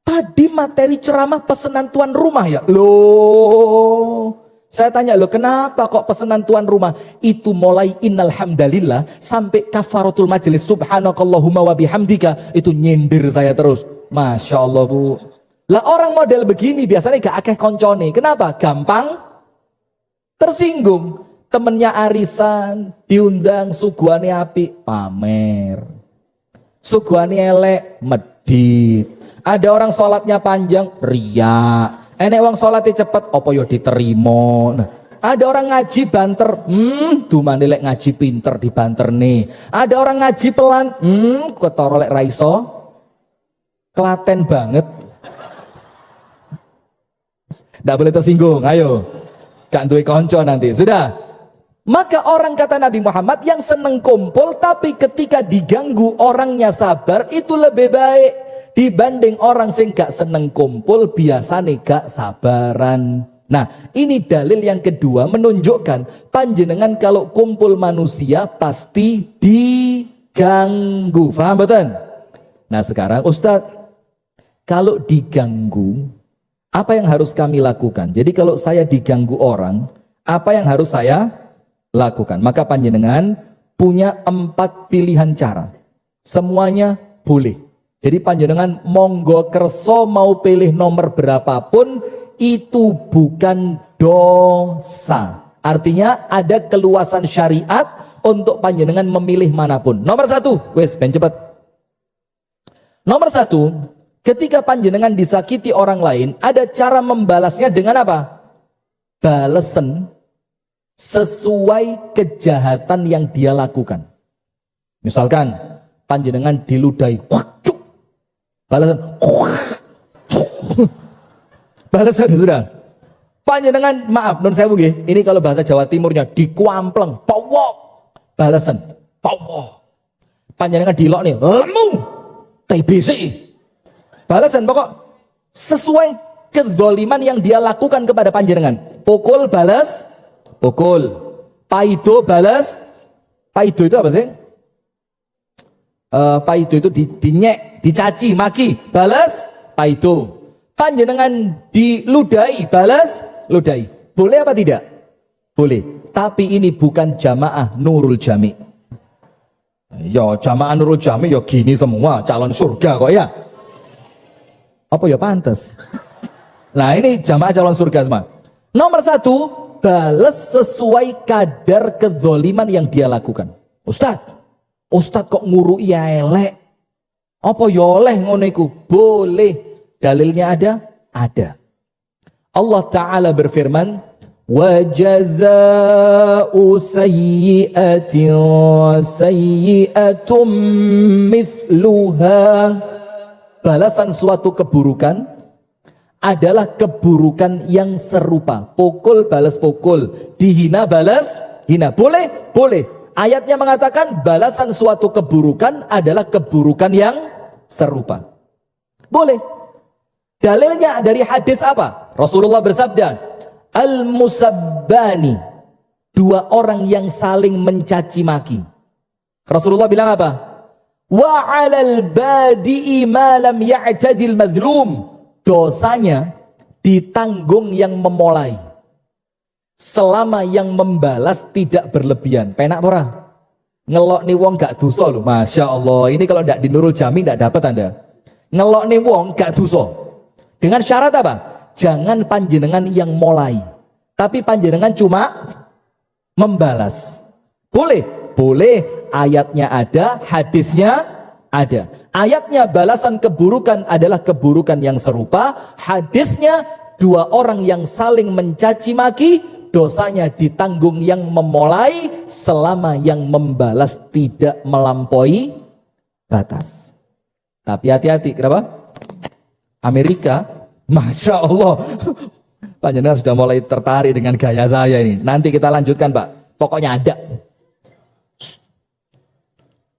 [SPEAKER 1] tadi materi ceramah pesanan tuan rumah ya? Loh. Saya tanya, loh kenapa kok pesanan tuan rumah? Itu mulai innal hamdalillah sampai kafaratul majelis subhanakallahumma wa bihamdika, itu nyindir saya terus. Masya Allah Bu. Lah orang model begini biasanya gak akeh koncone. Kenapa? Gampang tersinggung. Temennya arisan, diundang suguhane api, pamer. Suguhane elek, medit. Ada orang sholatnya panjang, riak. Enek wong sholatnya cepet, apa yo diterima. Nah, ada orang ngaji banter, dumane lek ngaji pinter dibanter nih. Ada orang ngaji pelan, ketara lek raiso, Klaten banget. Nggak boleh tersinggung, ayo. Gak duwe konco nanti, sudah. Maka orang kata Nabi Muhammad yang seneng kumpul tapi ketika diganggu orangnya sabar itu lebih baik dibanding orang sing gak seneng kumpul biasanya gak sabaran. Nah ini dalil yang kedua menunjukkan panjenengan kalau kumpul manusia pasti diganggu. Paham betul? Nah sekarang Ustadz, kalau diganggu apa yang harus kami lakukan? Jadi kalau saya diganggu orang, apa yang harus saya lakukan? Maka panjenengan punya 4 pilihan cara. Semuanya boleh. Jadi panjenengan monggo kerso mau pilih nomor berapapun itu bukan dosa. Artinya ada keluasan syariat untuk panjenengan memilih manapun. Nomor 1, wes ben cepet. Nomor 1, ketika panjenengan disakiti orang lain, ada cara membalasnya dengan apa? Balesen sesuai kejahatan yang dia lakukan. Misalkan panjenengan diludahi, balasan, balasan sudah. Panjenengan maaf nun sewu nggih, ini kalau bahasa Jawa Timurnya dikuampleng, powo, balasan, powo. Panjenengan dilok nih, lemu, TBC. Balasan pokok sesuai kezaliman yang dia lakukan kepada panjenengan. Pukul balas, pukul. Paido balas, paido itu apa sih? Paido itu dinyek, dicaci, maki, balas, paido. Panjenengan diludahi, balas, ludahi. Boleh apa tidak? Boleh. Tapi ini bukan jamaah Nurul Jami. Ya jamaah Nurul Jami ya gini semua calon surga kok ya. Apa ya pantas? Nah ini jamaah calon surga semua. Nomor 1, balas sesuai kadar kezaliman yang dia lakukan. Ustadz kok ngurui elek? Apa ya oleh ngono iku? Boleh. Dalilnya ada? Ada. Allah Ta'ala berfirman, wa jazaa'u sayyi'atin sayyi'atum mithluha. Balasan suatu keburukan adalah keburukan yang serupa. Pukul balas pukul, dihina balas hina. Boleh? Boleh. Ayatnya mengatakan balasan suatu keburukan adalah keburukan yang serupa. Boleh. Dalilnya dari hadis apa? Rasulullah bersabda, al-musabbani, 2 orang yang saling mencaci maki. Rasulullah bilang apa? Wa 'alal badi'i ma lam ya'tadil madhlum. Dosanya ditanggung yang memulai. Selama yang membalas tidak berlebihan. Penak ora? Ngelok nih wong gak dosa loh. Masya Allah. Ini kalau tidak di Nurul Jami tidak dapat Anda. Ngelok nih wong gak dosa. Dengan syarat apa? Jangan panjenengan yang mulai. Tapi panjenengan cuma membalas. Boleh? Boleh. Ayatnya ada, hadisnya ada. Ayatnya balasan keburukan adalah keburukan yang serupa. Hadisnya 2 orang yang saling mencaci maki, dosanya ditanggung yang memulai selama yang membalas tidak melampaui batas. Tapi hati-hati, kenapa? Amerika, Masya Allah, panjenengan sudah mulai tertarik dengan gaya saya ini. Nanti kita lanjutkan Pak, pokoknya ada.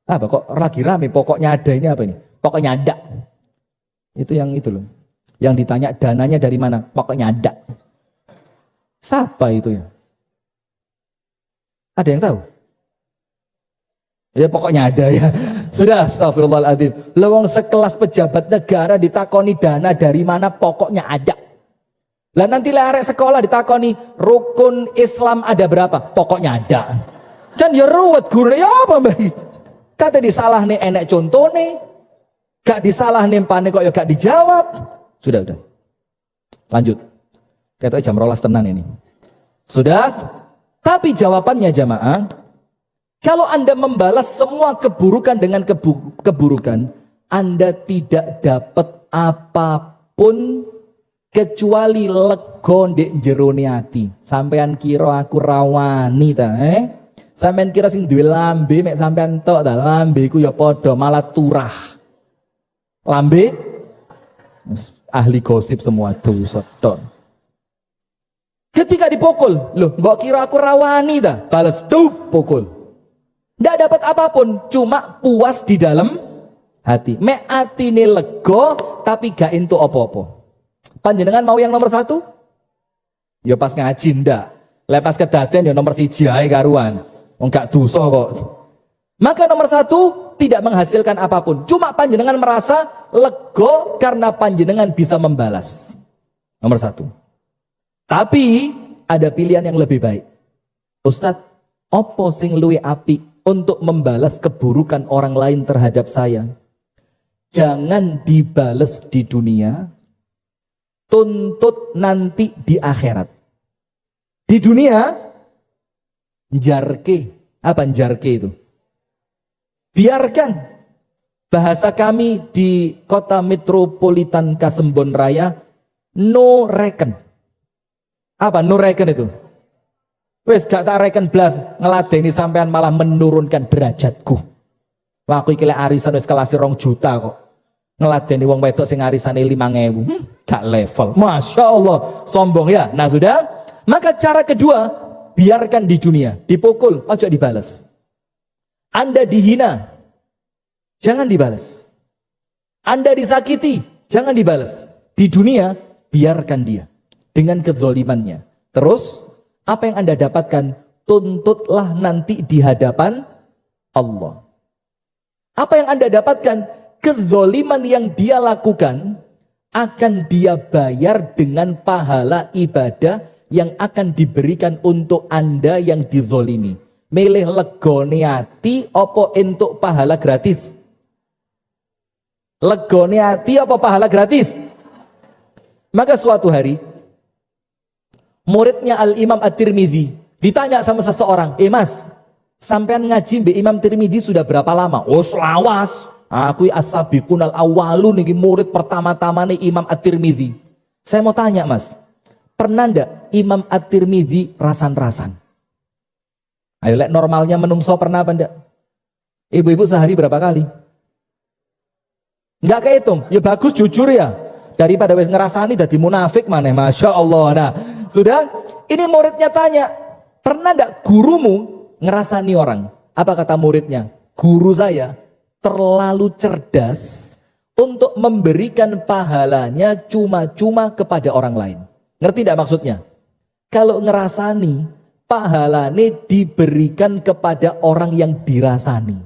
[SPEAKER 1] Apa kok lagi rame pokoknya ada ini apa ini? Pokoknya ada. Itu yang itu loh. Yang ditanya dananya dari mana? Pokoknya ada. Siapa itu ya? Ada yang tahu? Ya pokoknya ada ya. Sudah, astagfirullahaladzim. Lewong sekelas pejabat negara ditakoni dana dari mana, pokoknya ada. Lah nanti arek sekolah ditakoni rukun Islam ada berapa, pokoknya ada. Kan ya ruwet guru ya apa mbak? Kata disalah nih enek contoh nih, gak disalah nih pane kok ya gak dijawab. Sudah. Lanjut. Kata jam 12 tenan ini. Sudah. Tapi jawabannya jamaah, kalau Anda membalas semua keburukan dengan keburukan, Anda tidak dapat apapun kecuali lego ndek jerone ati. Sampean kira aku rawani ta, Sampean kira sing duwe lambe mek sampean tok ta, lambeku ya padha malah turah. Lambe ahli gosip semua dosa tok. Ketika dipukul, loh, mbok kira aku rawani ta? Balas pukul. Tidak dapat apapun, cuma puas di dalam hati. Mek atine lego, tapi gak entuk apa-apa. Panjenengan mau yang nomor 1? Ya pas ngaji ndak. Lepas kedaden ya nomor 1 ae karuan. Wong gak dosa kok. Maka nomor 1 tidak menghasilkan apapun. Cuma panjenengan merasa lego karena panjenengan bisa membalas. Nomor 1. Tapi ada pilihan yang lebih baik. Ustadz, opo sing luwe api untuk membalas keburukan orang lain terhadap saya? Jangan dibales di dunia, tuntut nanti di akhirat. Di dunia, jarke. Apa jarke itu? Biarkan. Bahasa kami di kota metropolitan Kasembon Raya, no reckon. Apa no reckon itu? Wes gak tak reken blas ngeladeni sampean malah menurunkan derajatku. Wah aku iki lek arisan wis kelas 2 juta kok. Ngeladeni wong wedok sing arisane 5.000. Gak level. Masya Allah, sombong ya. Nah sudah, maka cara kedua, biarkan di dunia, dipukul, ojo dibales. Anda dihina, jangan dibales. Anda disakiti, jangan dibales. Di dunia, biarkan dia dengan kezolimannya. Terus, apa yang Anda dapatkan, tuntutlah nanti di hadapan Allah. Apa yang Anda dapatkan, kezoliman yang dia lakukan, akan dia bayar dengan pahala ibadah yang akan diberikan untuk Anda yang dizolimi. Milih legone ati apa entuk pahala gratis? Legone ati apa pahala gratis? Maka suatu hari muridnya Al-Imam At-Tirmidzi ditanya sama seseorang, Mas, sampean ngaji mbek Imam Tirmidzi sudah berapa lama? Oh, selawas. Aku as-sabiqunal awwalun niki murid pertama-tama nih Imam At-Tirmidzi. Saya mau tanya, Mas, pernah ndak Imam At-Tirmidzi rasan-rasan? Ayo lek normalnya menungso pernah apa ndak? Ibu-ibu sehari berapa kali? Enggak kehitung. Ya bagus jujur ya. Daripada wis ngerasani jadi munafik maneh. Masya Allah. Nah, sudah ini muridnya tanya, pernah ndak gurumu ngerasani orang? Apa kata muridnya? Guru saya terlalu cerdas untuk memberikan pahalanya cuma-cuma kepada orang lain. Ngerti tidak maksudnya? Kalau ngerasani, pahalanya diberikan kepada orang yang dirasani.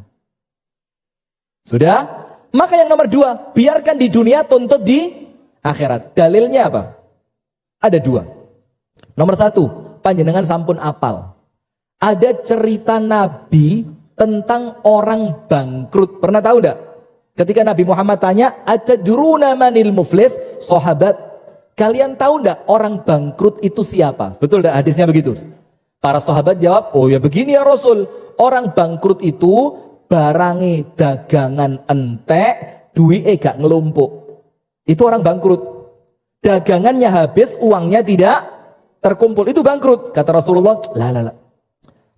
[SPEAKER 1] Sudah? Maka yang nomor 2, biarkan di dunia, tuntut di akhirat. Dalilnya apa? Ada 2. Nomor 1, panjenengan sampun apal. Ada cerita Nabi tentang orang bangkrut. Pernah tahu enggak? Ketika Nabi Muhammad tanya, "Atadruna manil muflis?" Sahabat, kalian tahu enggak orang bangkrut itu siapa? Betul enggak hadisnya begitu? Para sahabat jawab, "Oh ya begini ya Rasul, orang bangkrut itu barange dagangan entek, duwike gak ngelumpuk." Itu orang bangkrut. Dagangannya habis, uangnya tidak terkumpul. Itu bangkrut. Kata Rasulullah, lah.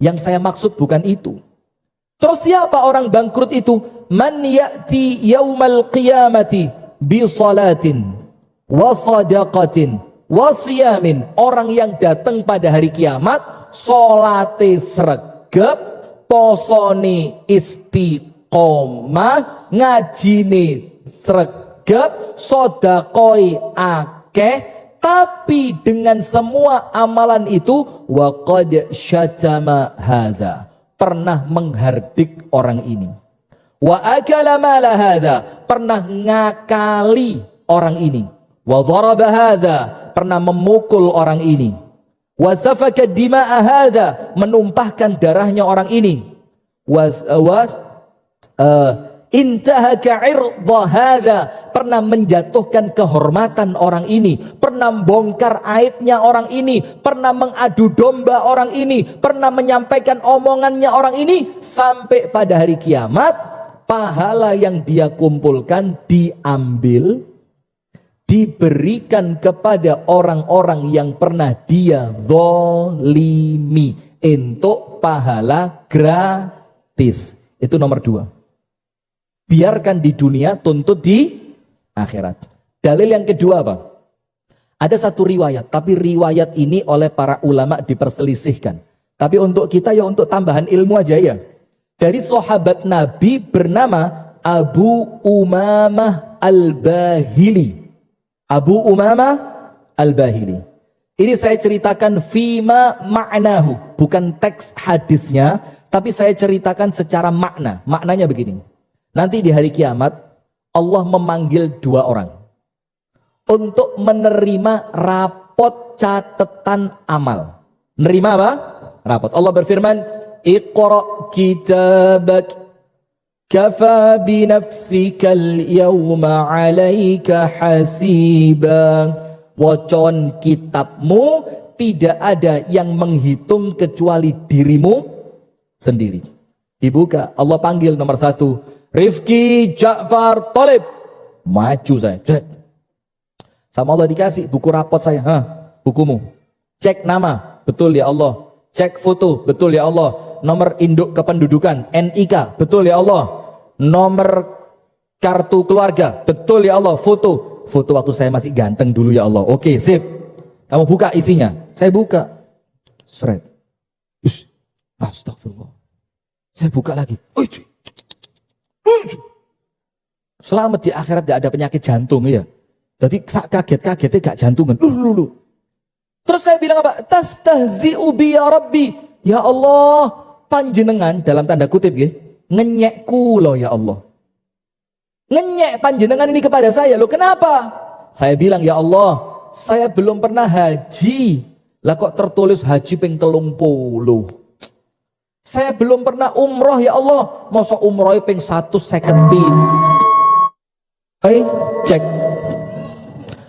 [SPEAKER 1] Yang saya maksud bukan itu. Terus siapa orang bangkrut itu? Man ya'ti yaumal qiyamati bi salatin wa sadaqatin wa siyamin. Orang yang datang pada hari kiamat, salate sregep, posone istiqomah, ngajine sregep, sedekoi akeh, tapi dengan semua amalan itu wa qad syatama hadza, pernah menghardik orang ini. Wa akala mala hadza, pernah ngakali orang ini. Wa dharaba hadza, pernah memukul orang ini. Wa safaka dima'a hadza, menumpahkan darahnya orang ini. Intahaka irdha hadza, pernah menjatuhkan kehormatan orang ini, pernah bongkar aibnya orang ini, pernah mengadu domba orang ini, pernah menyampaikan omongannya orang ini, sampai pada hari kiamat pahala yang dia kumpulkan diambil, diberikan kepada orang-orang yang pernah dia zalimi untuk pahala gratis. Itu nomor 2. Biarkan di dunia, tuntut di akhirat. Dalil yang kedua apa? Ada satu riwayat, tapi riwayat ini oleh para ulama diperselisihkan. Tapi untuk kita ya untuk tambahan ilmu aja ya. Dari sahabat Nabi bernama Abu Umamah Al-Bahili. Abu Umamah Al-Bahili. Ini saya ceritakan fima ma'nahu, bukan teks hadisnya, tapi saya ceritakan secara makna. Maknanya begini. Nanti di hari kiamat Allah memanggil 2 orang untuk menerima rapot catatan amal. Menerima apa? Rapot. Allah berfirman, "Iqra kitabak kafa bi nafsikal yawma 'alaika hasiba." Wacon kitabmu, tidak ada yang menghitung kecuali dirimu sendiri. Dibuka, Allah panggil nomor 1. Rifki Ja'far Thalib, maju saya. Sama Allah dikasih buku rapot saya. Bukumu. Cek nama, betul ya Allah. Cek foto, betul ya Allah. Nomor induk kependudukan, NIK, betul ya Allah. Nomor kartu keluarga, betul ya Allah. Foto waktu saya masih ganteng dulu ya Allah. Oke, sip. Kamu buka isinya. Saya buka. Seret. Astagfirullah. Saya buka lagi. Selamat di akhirat gak ada penyakit jantung ya. Jadi kaget-kagetnya gak jantungan. Terus saya bilang apa? Tastahzi'u bi ya Rabbi. Ya Allah, panjenengan dalam tanda kutip ya, ngenyekku loh ya Allah. Ngenyek panjenengan ini kepada saya loh. Kenapa? Saya bilang ya Allah, saya belum pernah haji. Lah kok tertulis haji ping 30. Saya belum pernah umroh ya Allah. Masa umroh ping 150. Cek.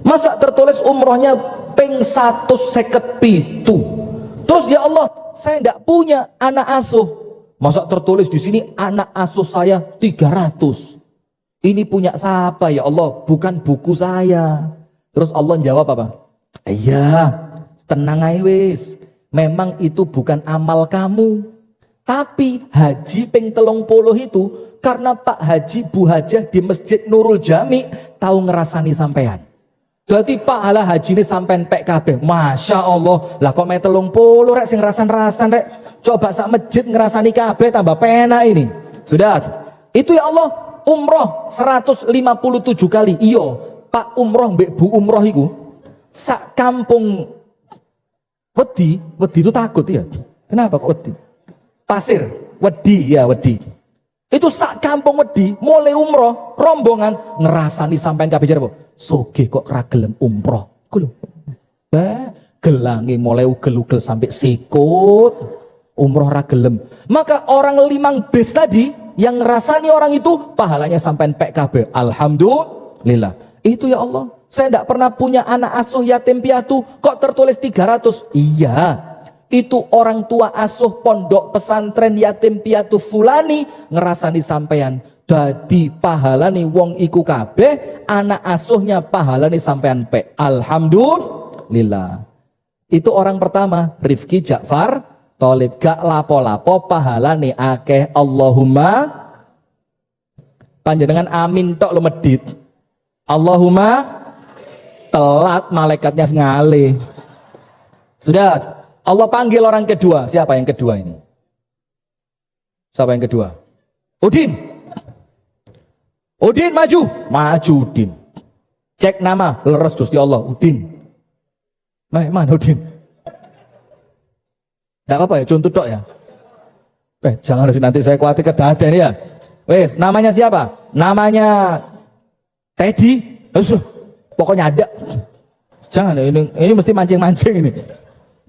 [SPEAKER 1] Masa tertulis umrohnya ping 150. Terus ya Allah, saya tidak punya anak asuh. Masa tertulis di sini anak asuh saya 300. Ini punya siapa ya Allah? Bukan buku saya. Terus Allah jawab apa? Iya, tenang aja wis. Memang itu bukan amal kamu. Tapi haji ping 30 itu karena Pak Haji Bu Hajah di Masjid Nurul Jami tahu ngerasani sampean. Berarti pahala haji ini sampean pek kabeh. Masya Allah. Lah kok 30 rek sing rasan-rasan rek. Coba sak masjid ngerasani kabeh tambah pena ini. Sudah. Itu ya Allah umroh 157 kali. Iyo, Pak umroh mbek Bu umroh iku sak kampung wedi itu takut ya. Kenapa kok wedi? Pasir, wedi ya wedi. Itu sak kampung wedi mulai umroh rombongan ngerasani sampai kabeh jare soge kok ra gelem umroh. Ku lho. Gelangi mulai ugel-ugel sampai sikut. Umroh ra gelem. Maka orang limang bes tadi yang ngerasani orang itu pahalanya sampai pek kabeh. Alhamdulillah. Itu ya Allah. Saya tidak pernah punya anak asuh yatim piatu kok tertulis 300. Iya. Itu orang tua asuh pondok pesantren yatim piatu fulani ngerasani sampean. Dadi pahalane wong iku kabeh, anak asuhnya pahalane sampean pe. Alhamdulillah. Itu orang pertama, Rifki Ja'far Tholib. Gak lapo-lapo pahalane akeh. Allahumma panjenengan amin tok lo medit. Allahumma telat malaikatnya ngalih. Sudah. Allah panggil orang kedua. Siapa yang kedua ini? Siapa yang kedua? Udin. Udin maju. Maju Udin. Cek nama. Leres Gusti Allah. Udin. Mana Udin? Tidak apa-apa ya. Contoh tok ya. Jangan nanti saya khawatir kedaden ya. Wes, namanya siapa? Namanya Teddy. Pokoknya ada. Jangan ini mesti mancing-mancing ini.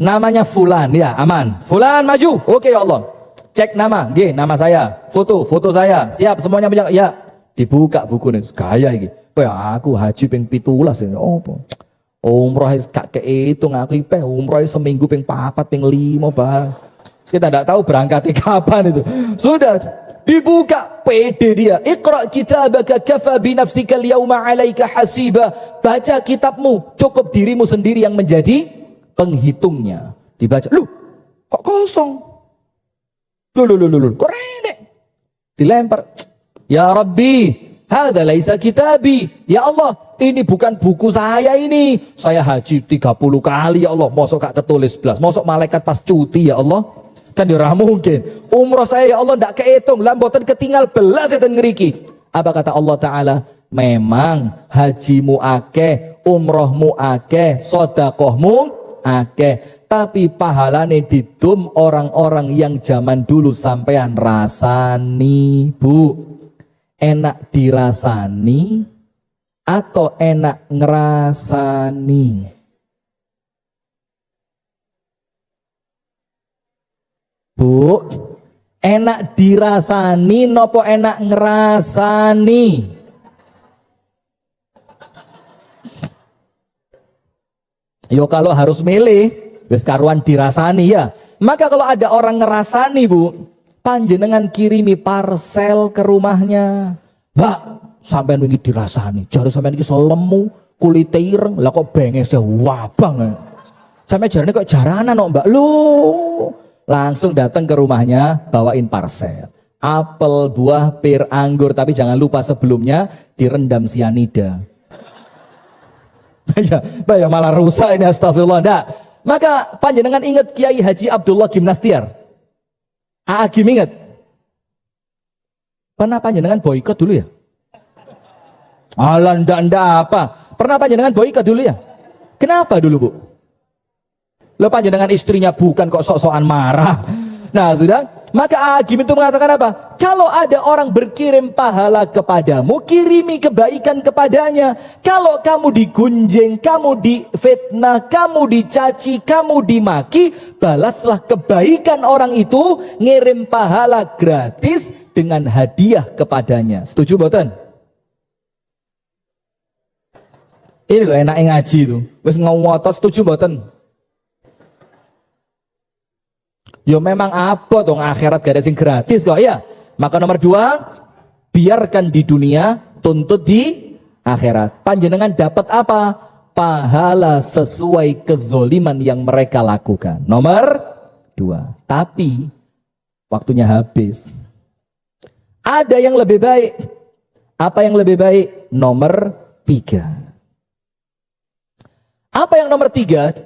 [SPEAKER 1] Namanya Fulan ya, aman. Fulan maju. Oke ya Allah. Cek nama, nama saya. Foto saya. Siap semuanya bilang ya. Dibuka buku nih. Gaya iki. Aku haji ping 17 ya. Opo? Umroh gak kehitung aku umroh seminggu ping 4, ping 5 bah. Kita tidak tahu berangkat kapan itu. Sudah dibuka pede dia. Iqra kitabaka kafa bi nafsika al-yawma 'alaika hasiba. Baca kitabmu, cukup dirimu sendiri yang menjadi penghitungnya. Dibaca, kok kosong? Kok renek? Dilempar. Ya Rabbi, hadza laisa kitabi. Ya Allah, ini bukan buku saya ini. Saya haji 30 kali ya Allah. Mosok gak ketulis belas. Mosok malaikat pas cuti ya Allah. Kan ya ora mungkin. Umroh saya ya Allah ndak kehitung. Lah mboten ketinggal belas eten ngriki. Apa kata Allah Ta'ala? Memang hajimu akeh, umrohmu akeh, sedekahmu akeh, tapi pahalane didum orang-orang yang zaman dulu sampean rasani. Bu, enak dirasani atau enak ngerasani? Bu, enak dirasani nopo enak ngerasani? Yo kalau harus milih, wis karuan dirasani ya. Maka kalau ada orang ngerasani Bu, panjenengan kirimi parcel ke rumahnya. Mbak, sampean wingi dirasani. Jare sampean iki lemu, kulite ireng, lah kok bengesnya wabang. Sampai jarane kok jaranan kok Mbak. Loh, langsung datang ke rumahnya bawain parcel. Apel, buah, pir, anggur, tapi jangan lupa sebelumnya direndam sianida. Ya malah rusak ini, astagfirullah. Nah, maka panjenengan ingat Kiai Haji Abdullah Gimnastiar. Agim ingat. Pernah panjenengan boikot dulu ya? Alah ndak apa. Pernah panjenengan boikot dulu ya? Kenapa dulu Bu? Lo panjenengan istrinya bukan kok sok-sokan marah. Nah sudah, maka Agim itu mengatakan apa? Kalau ada orang berkirim pahala kepadamu, kirimi kebaikan kepadanya. Kalau kamu digunjing, kamu difitnah, kamu dicaci, kamu dimaki, balaslah kebaikan orang itu, ngirim pahala gratis dengan hadiah kepadanya. Setuju boten? Ini loh enaknya ngaji tuh. Wis ngowotot, setuju boten? Yo memang apa dong, akhirat gak ada sing gratis kok ya. Maka nomor 2, biarkan di dunia, tuntut di akhirat. Panjenengan dapat apa? Pahala sesuai kezoliman yang mereka lakukan. Nomor 2. Tapi waktunya habis. Ada yang lebih baik. Apa yang lebih baik? Nomor 3. Apa yang nomor 3?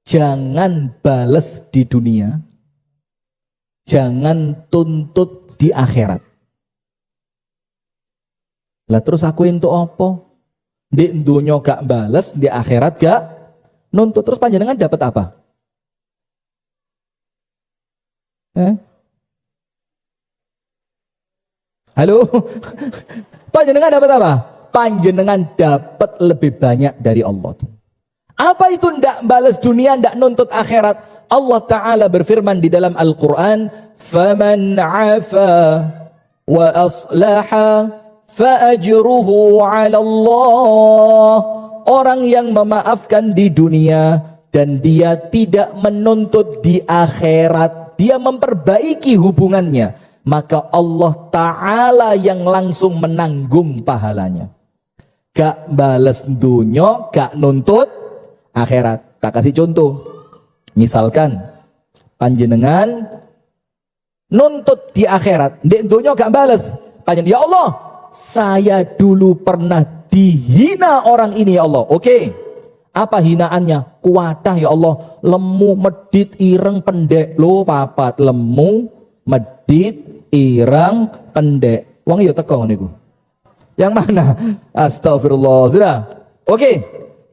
[SPEAKER 1] Jangan bales di dunia. Jangan tuntut di akhirat. Lah terus aku entuk apa? Di dunia gak bales, di akhirat gak nuntut. Terus panjenengan dapat apa? Halo? Panjenengan dapat apa? Panjenengan dapat lebih banyak dari Allah. Apa itu ndak balas dunia, ndak nuntut akhirat? Allah Ta'ala berfirman di dalam Al-Quran, فَمَنْ عَفَى وَأَصْلَحَ فَأَجْرُهُ عَلَى اللَّهِ. Orang yang memaafkan di dunia dan dia tidak menuntut di akhirat, dia memperbaiki hubungannya, maka Allah Ta'ala yang langsung menanggung pahalanya. Gak balas dunia, gak nuntut akhirat. Tak kasih contoh. Misalkan panjenengan nuntut di akhirat, di dunia gak bales. Panjenengan, ya Allah, saya dulu pernah dihina orang ini ya Allah. Oke. Apa hinaannya? Kuatah ya Allah, lemu, medit, ireng, pendek. Lo papat, lemu, medit, ireng, pendek. Wong yo teko niku. Yang mana? Astagfirullah. Sudah. Oke.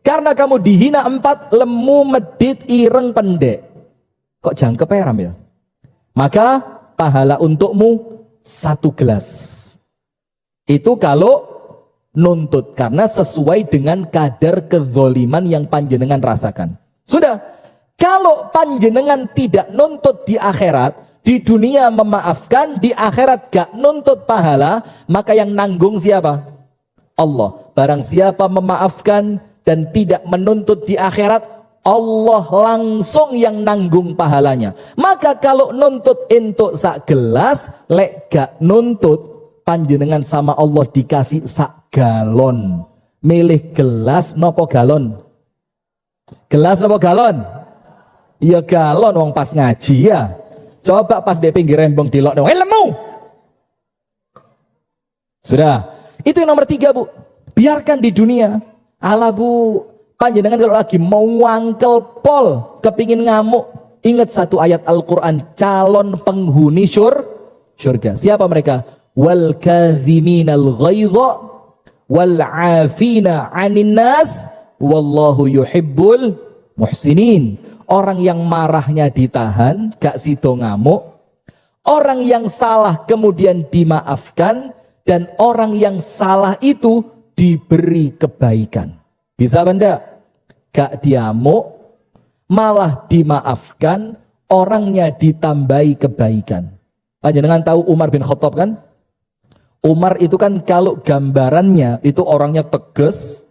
[SPEAKER 1] Karena kamu dihina 4, lemu, medit, ireng, pendek. Kok jangkep peram ya? Maka pahala untukmu 1 gelas. Itu kalau nuntut. Karena sesuai dengan kadar kezoliman yang panjenengan rasakan. Sudah. Kalau panjenengan tidak nuntut di akhirat, di dunia memaafkan, di akhirat gak nuntut pahala, maka yang nanggung siapa? Allah. Barang siapa memaafkan dan tidak menuntut di akhirat, Allah langsung yang nanggung pahalanya. Maka kalau nuntut entuk sak gelas, lek gak nuntut, panjenengan sama Allah dikasih sak galon. Milih gelas nopo galon? Gelas nopo galon? Ya galon, wong pas ngaji ya. Coba pas di pinggir rembong dilok, lemu. Sudah. Itu yang nomor 3 Bu. Biarkan di dunia. Alah Bu, panjenengan kalau lagi mau wangkel pol, kepingin ngamuk, ingat satu ayat Al-Quran, calon penghuni surga. Siapa mereka? Wal kadhiminal ghaidha wal afina 'anin nas wallahu yuhibbul muhsinin. Orang yang marahnya ditahan, gak sido ngamuk. Orang yang salah kemudian dimaafkan, dan orang yang salah itu diberi kebaikan. Bisa benda? Gak diamuk, malah dimaafkan, orangnya ditambahi kebaikan. Panjenengan tahu Umar bin Khattab kan? Umar itu kan kalau gambarannya itu orangnya tegas,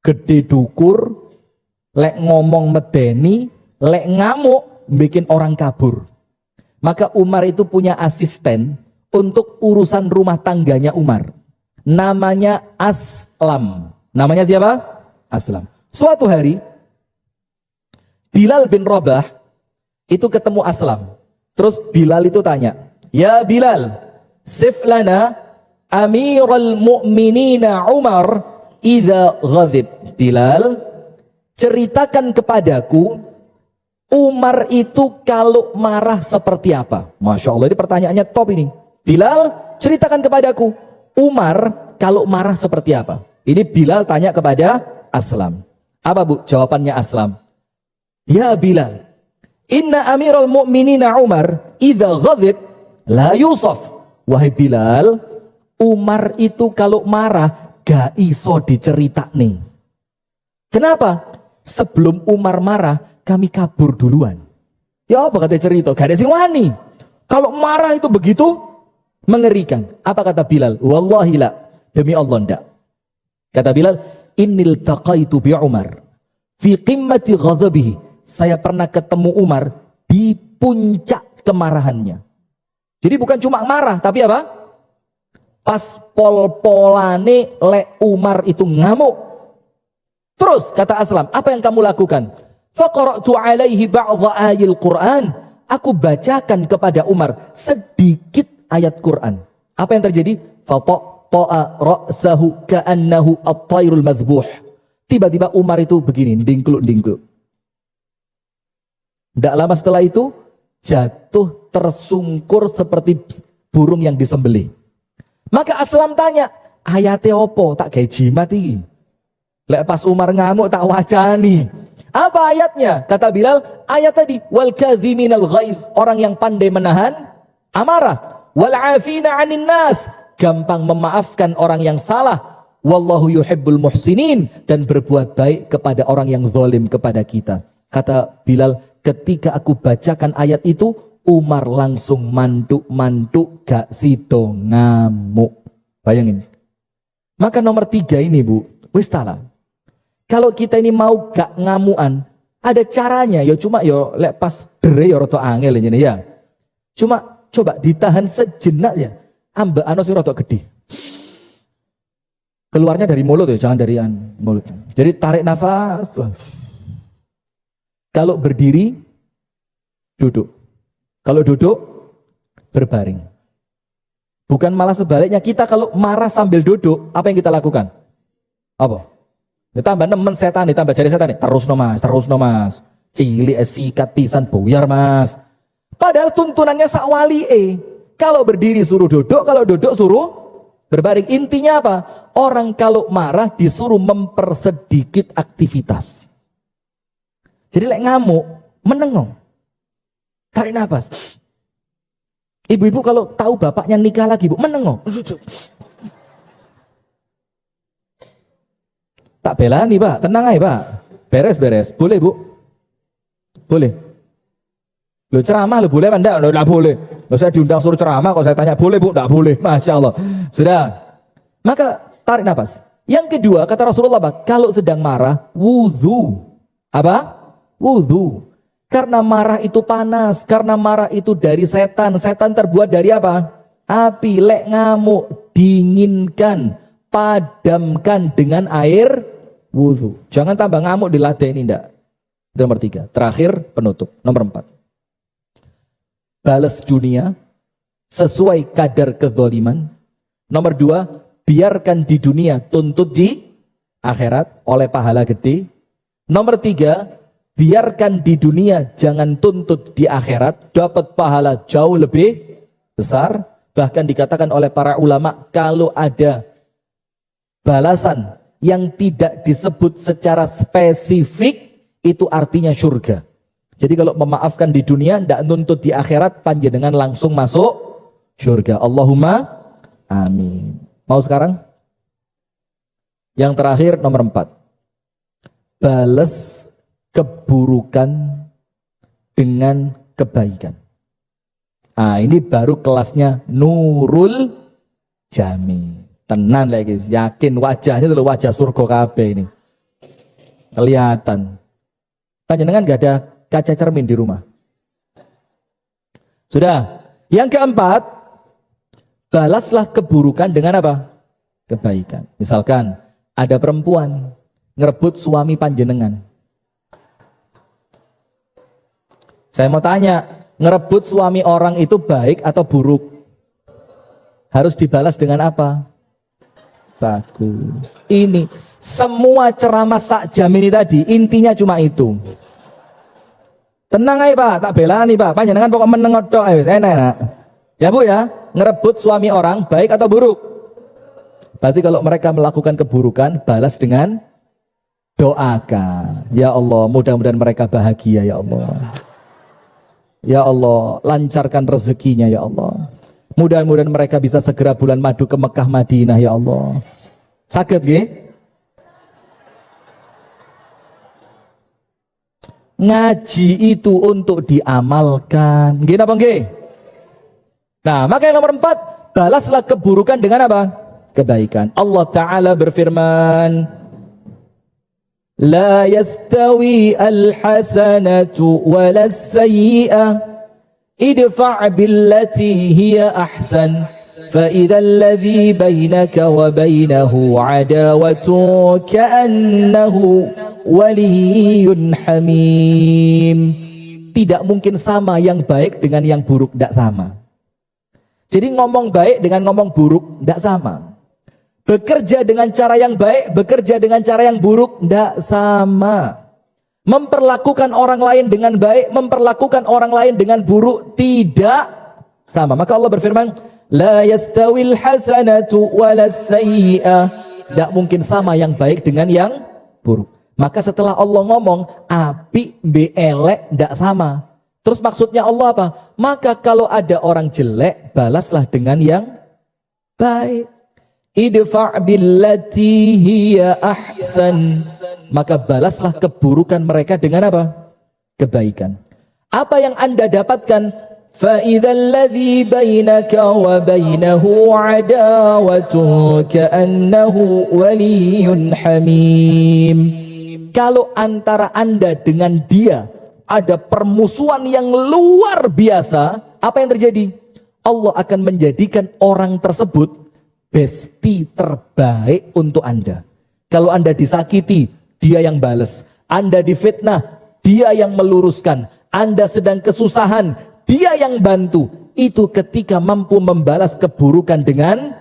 [SPEAKER 1] gede dukur, lek ngomong medeni, lek ngamuk bikin orang kabur. Maka Umar itu punya asisten untuk urusan rumah tangganya Umar. Namanya Aslam. Namanya siapa? Aslam. Suatu hari Bilal bin Rabah itu ketemu Aslam. Terus Bilal itu tanya, "Ya Bilal, sif lana Amirul Mu'minina Umar idza ghadib." Bilal, ceritakan kepadaku Umar itu kalau marah seperti apa? Masya Allah, ini pertanyaannya top ini. Bilal, ceritakan kepadaku Umar kalau marah seperti apa? Ini Bilal tanya kepada Aslam. Apa bu jawabannya Aslam? Ya Bilal, inna amirul mu'minina Umar idza ghadib la yusaf. Wahai Bilal, Umar itu kalau marah gak iso dicerita nih. Kenapa? Sebelum Umar marah, kami kabur duluan. Ya apa kata cerita? Gak ada sing wani. Kalau marah itu begitu mengerikan. Apa kata Bilal? Wallahi la, demi Allah ndak. Kata Bilal, innil taqaitu bi Umar fi qimmati ghadabihi. Saya pernah ketemu Umar di puncak kemarahannya. Jadi bukan cuma marah, tapi apa? Pas pol-polane le Umar itu ngamuk. Terus kata Aslam, apa yang kamu lakukan? Faqara'tu alaihi ba'dha ayil Qur'an. Aku bacakan kepada Umar sedikit ayat Quran. Apa yang terjadi? Fataqta'a ra'sahu ka'annahu at-tairul madhbuh. Tiba-tiba Umar itu begini, dingkluk-dingkluk. Tidak lama setelah itu jatuh tersungkur seperti burung yang disembelih. Maka Aslam tanya, ayatnya opo? Tak kayak jimat iki. Lek pas Umar ngamuk tak wacani. Apa ayatnya? Kata Bilal, ayat tadi, wal kadhiminal ghaidh, orang yang pandai menahan amarah. Wal afina 'anil nas, gampang memaafkan orang yang salah. Wallahu yuhibbul muhsinin, dan berbuat baik kepada orang yang zalim kepada kita. Kata Bilal, ketika aku bacakan ayat itu, Umar langsung mantuk-mantuk gak sido ngamuk. Bayangin. Maka nomor 3 ini bu, wis tala. Kalau kita ini mau gak ngamuan, ada caranya. Ya cuma yo lepas dere yo roto angel ini ya. Cuma coba ditahan sejenak ya. Ambek ano sih roto gede. Keluarnya dari mulut ya, jangan dari mulut. Jadi tarik nafas. Kalau berdiri, duduk. Kalau duduk, berbaring. Bukan malah sebaliknya, kita kalau marah sambil duduk, apa yang kita lakukan? Apa? Ya, tambah nemen setan nih, tambah jari setan nih. Terus no mas. Cilik sikat pisan buyar mas. Padahal tuntunannya sak wali kalau berdiri suruh duduk, kalau duduk suruh berbaring. Intinya apa? Orang kalau marah disuruh mempersedikit aktivitas. Jadi lek ngamuk, menengok. Tarik nafas. Ibu-ibu kalau tahu bapaknya nikah lagi, bu, menengok. Tak belani, Pak. Tenang aja, Pak. Beres. Boleh, Bu? Boleh. Lo ceramah lo boleh apa enggak? Enggak boleh. Lo saya diundang suruh ceramah, kalau saya tanya boleh, Bu? Enggak boleh. Masya Allah. Sudah. Maka tarik nafas. Yang kedua, kata Rasulullah, Pak, kalau sedang marah, wudhu. Apa? Wudhu. Karena marah itu panas, karena marah itu dari setan. Setan terbuat dari apa? Api. Lek ngamuk, dinginkan, padamkan dengan air wudhu. Jangan tambah ngamuk diladeni, enggak. Itu nomor 3. Terakhir penutup. Nomor 4. Balas dunia sesuai kadar kezaliman. Nomor 2, biarkan di dunia, tuntut di akhirat oleh pahala gede. Nomor 3, biarkan di dunia, jangan tuntut di akhirat, dapat pahala jauh lebih besar. Bahkan dikatakan oleh para ulama, kalau ada balasan yang tidak disebut secara spesifik, itu artinya surga. Jadi kalau memaafkan di dunia, tidak nuntut di akhirat, panjenengan langsung masuk surga. Allahumma amin. Mau sekarang? Yang terakhir nomor 4. Balas keburukan dengan kebaikan. Ini baru kelasnya Nurul Jami. Tenan lagi, yakin wajahnya itu wajah surga kabeh ini. Kelihatan. Panjenengan gak ada kaca cermin di rumah? Sudah. Yang keempat, balaslah keburukan dengan apa? Kebaikan. Misalkan ada perempuan ngerebut suami panjenengan. Saya mau tanya, ngerebut suami orang itu baik atau buruk? Harus dibalas dengan apa? Bagus. Ini semua ceramah sak jam ini tadi intinya cuma itu. Tenang aja Pak, tak belani Pak. Panjenengan pokok meneng tok ae, enak. Ya Bu ya, ngerebut suami orang baik atau buruk? Berarti kalau mereka melakukan keburukan, balas dengan doakan. Ya Allah, mudah-mudahan mereka bahagia ya Allah. Ya Allah, lancarkan rezekinya ya Allah. Mudah-mudahan mereka bisa segera bulan madu ke Mekah Madinah ya Allah. Saged nggih? Ngaji itu untuk diamalkan. Nggih napa nggih? Nah, maka yang nomor 4, balaslah keburukan dengan apa? Kebaikan. Allah Ta'ala berfirman, La yastawi al-hasanatu walas-sayyi'ah idfa' billati hiya ahsan فإذا الذي بينك وبينه عداوة كأنه ولي حميم. Tidak mungkin sama yang baik dengan yang buruk, tidak sama. Jadi ngomong baik dengan ngomong buruk tidak sama. Bekerja dengan cara yang baik, bekerja dengan cara yang buruk tidak sama. Memperlakukan orang lain dengan baik, memperlakukan orang lain dengan buruk tidak sama. Maka Allah berfirman, La yastawil hasanatu walas sayyi'ah. Tidak mungkin sama yang baik dengan yang buruk. Maka setelah Allah ngomong api be elek tidak sama. Terus maksudnya Allah apa? Maka kalau ada orang jelek, balaslah dengan yang baik. Idfa' billati hiya ahsan. Maka balaslah keburukan mereka dengan apa? Kebaikan. Apa yang Anda dapatkan? فَإِذَا الَّذِي بَيْنَكَ وَبَيْنَهُ عَدَاوَةٌ كَأَنَّهُ وَلِيٌّ حَمِيمٌ. Kalau antara Anda dengan dia ada permusuhan yang luar biasa, apa yang terjadi? Allah akan menjadikan orang tersebut bestie terbaik untuk Anda. Kalau Anda disakiti, dia yang balas. Anda difitnah, dia yang meluruskan. Anda sedang kesusahan, dia yang bantu. Itu ketika mampu membalas keburukan dengan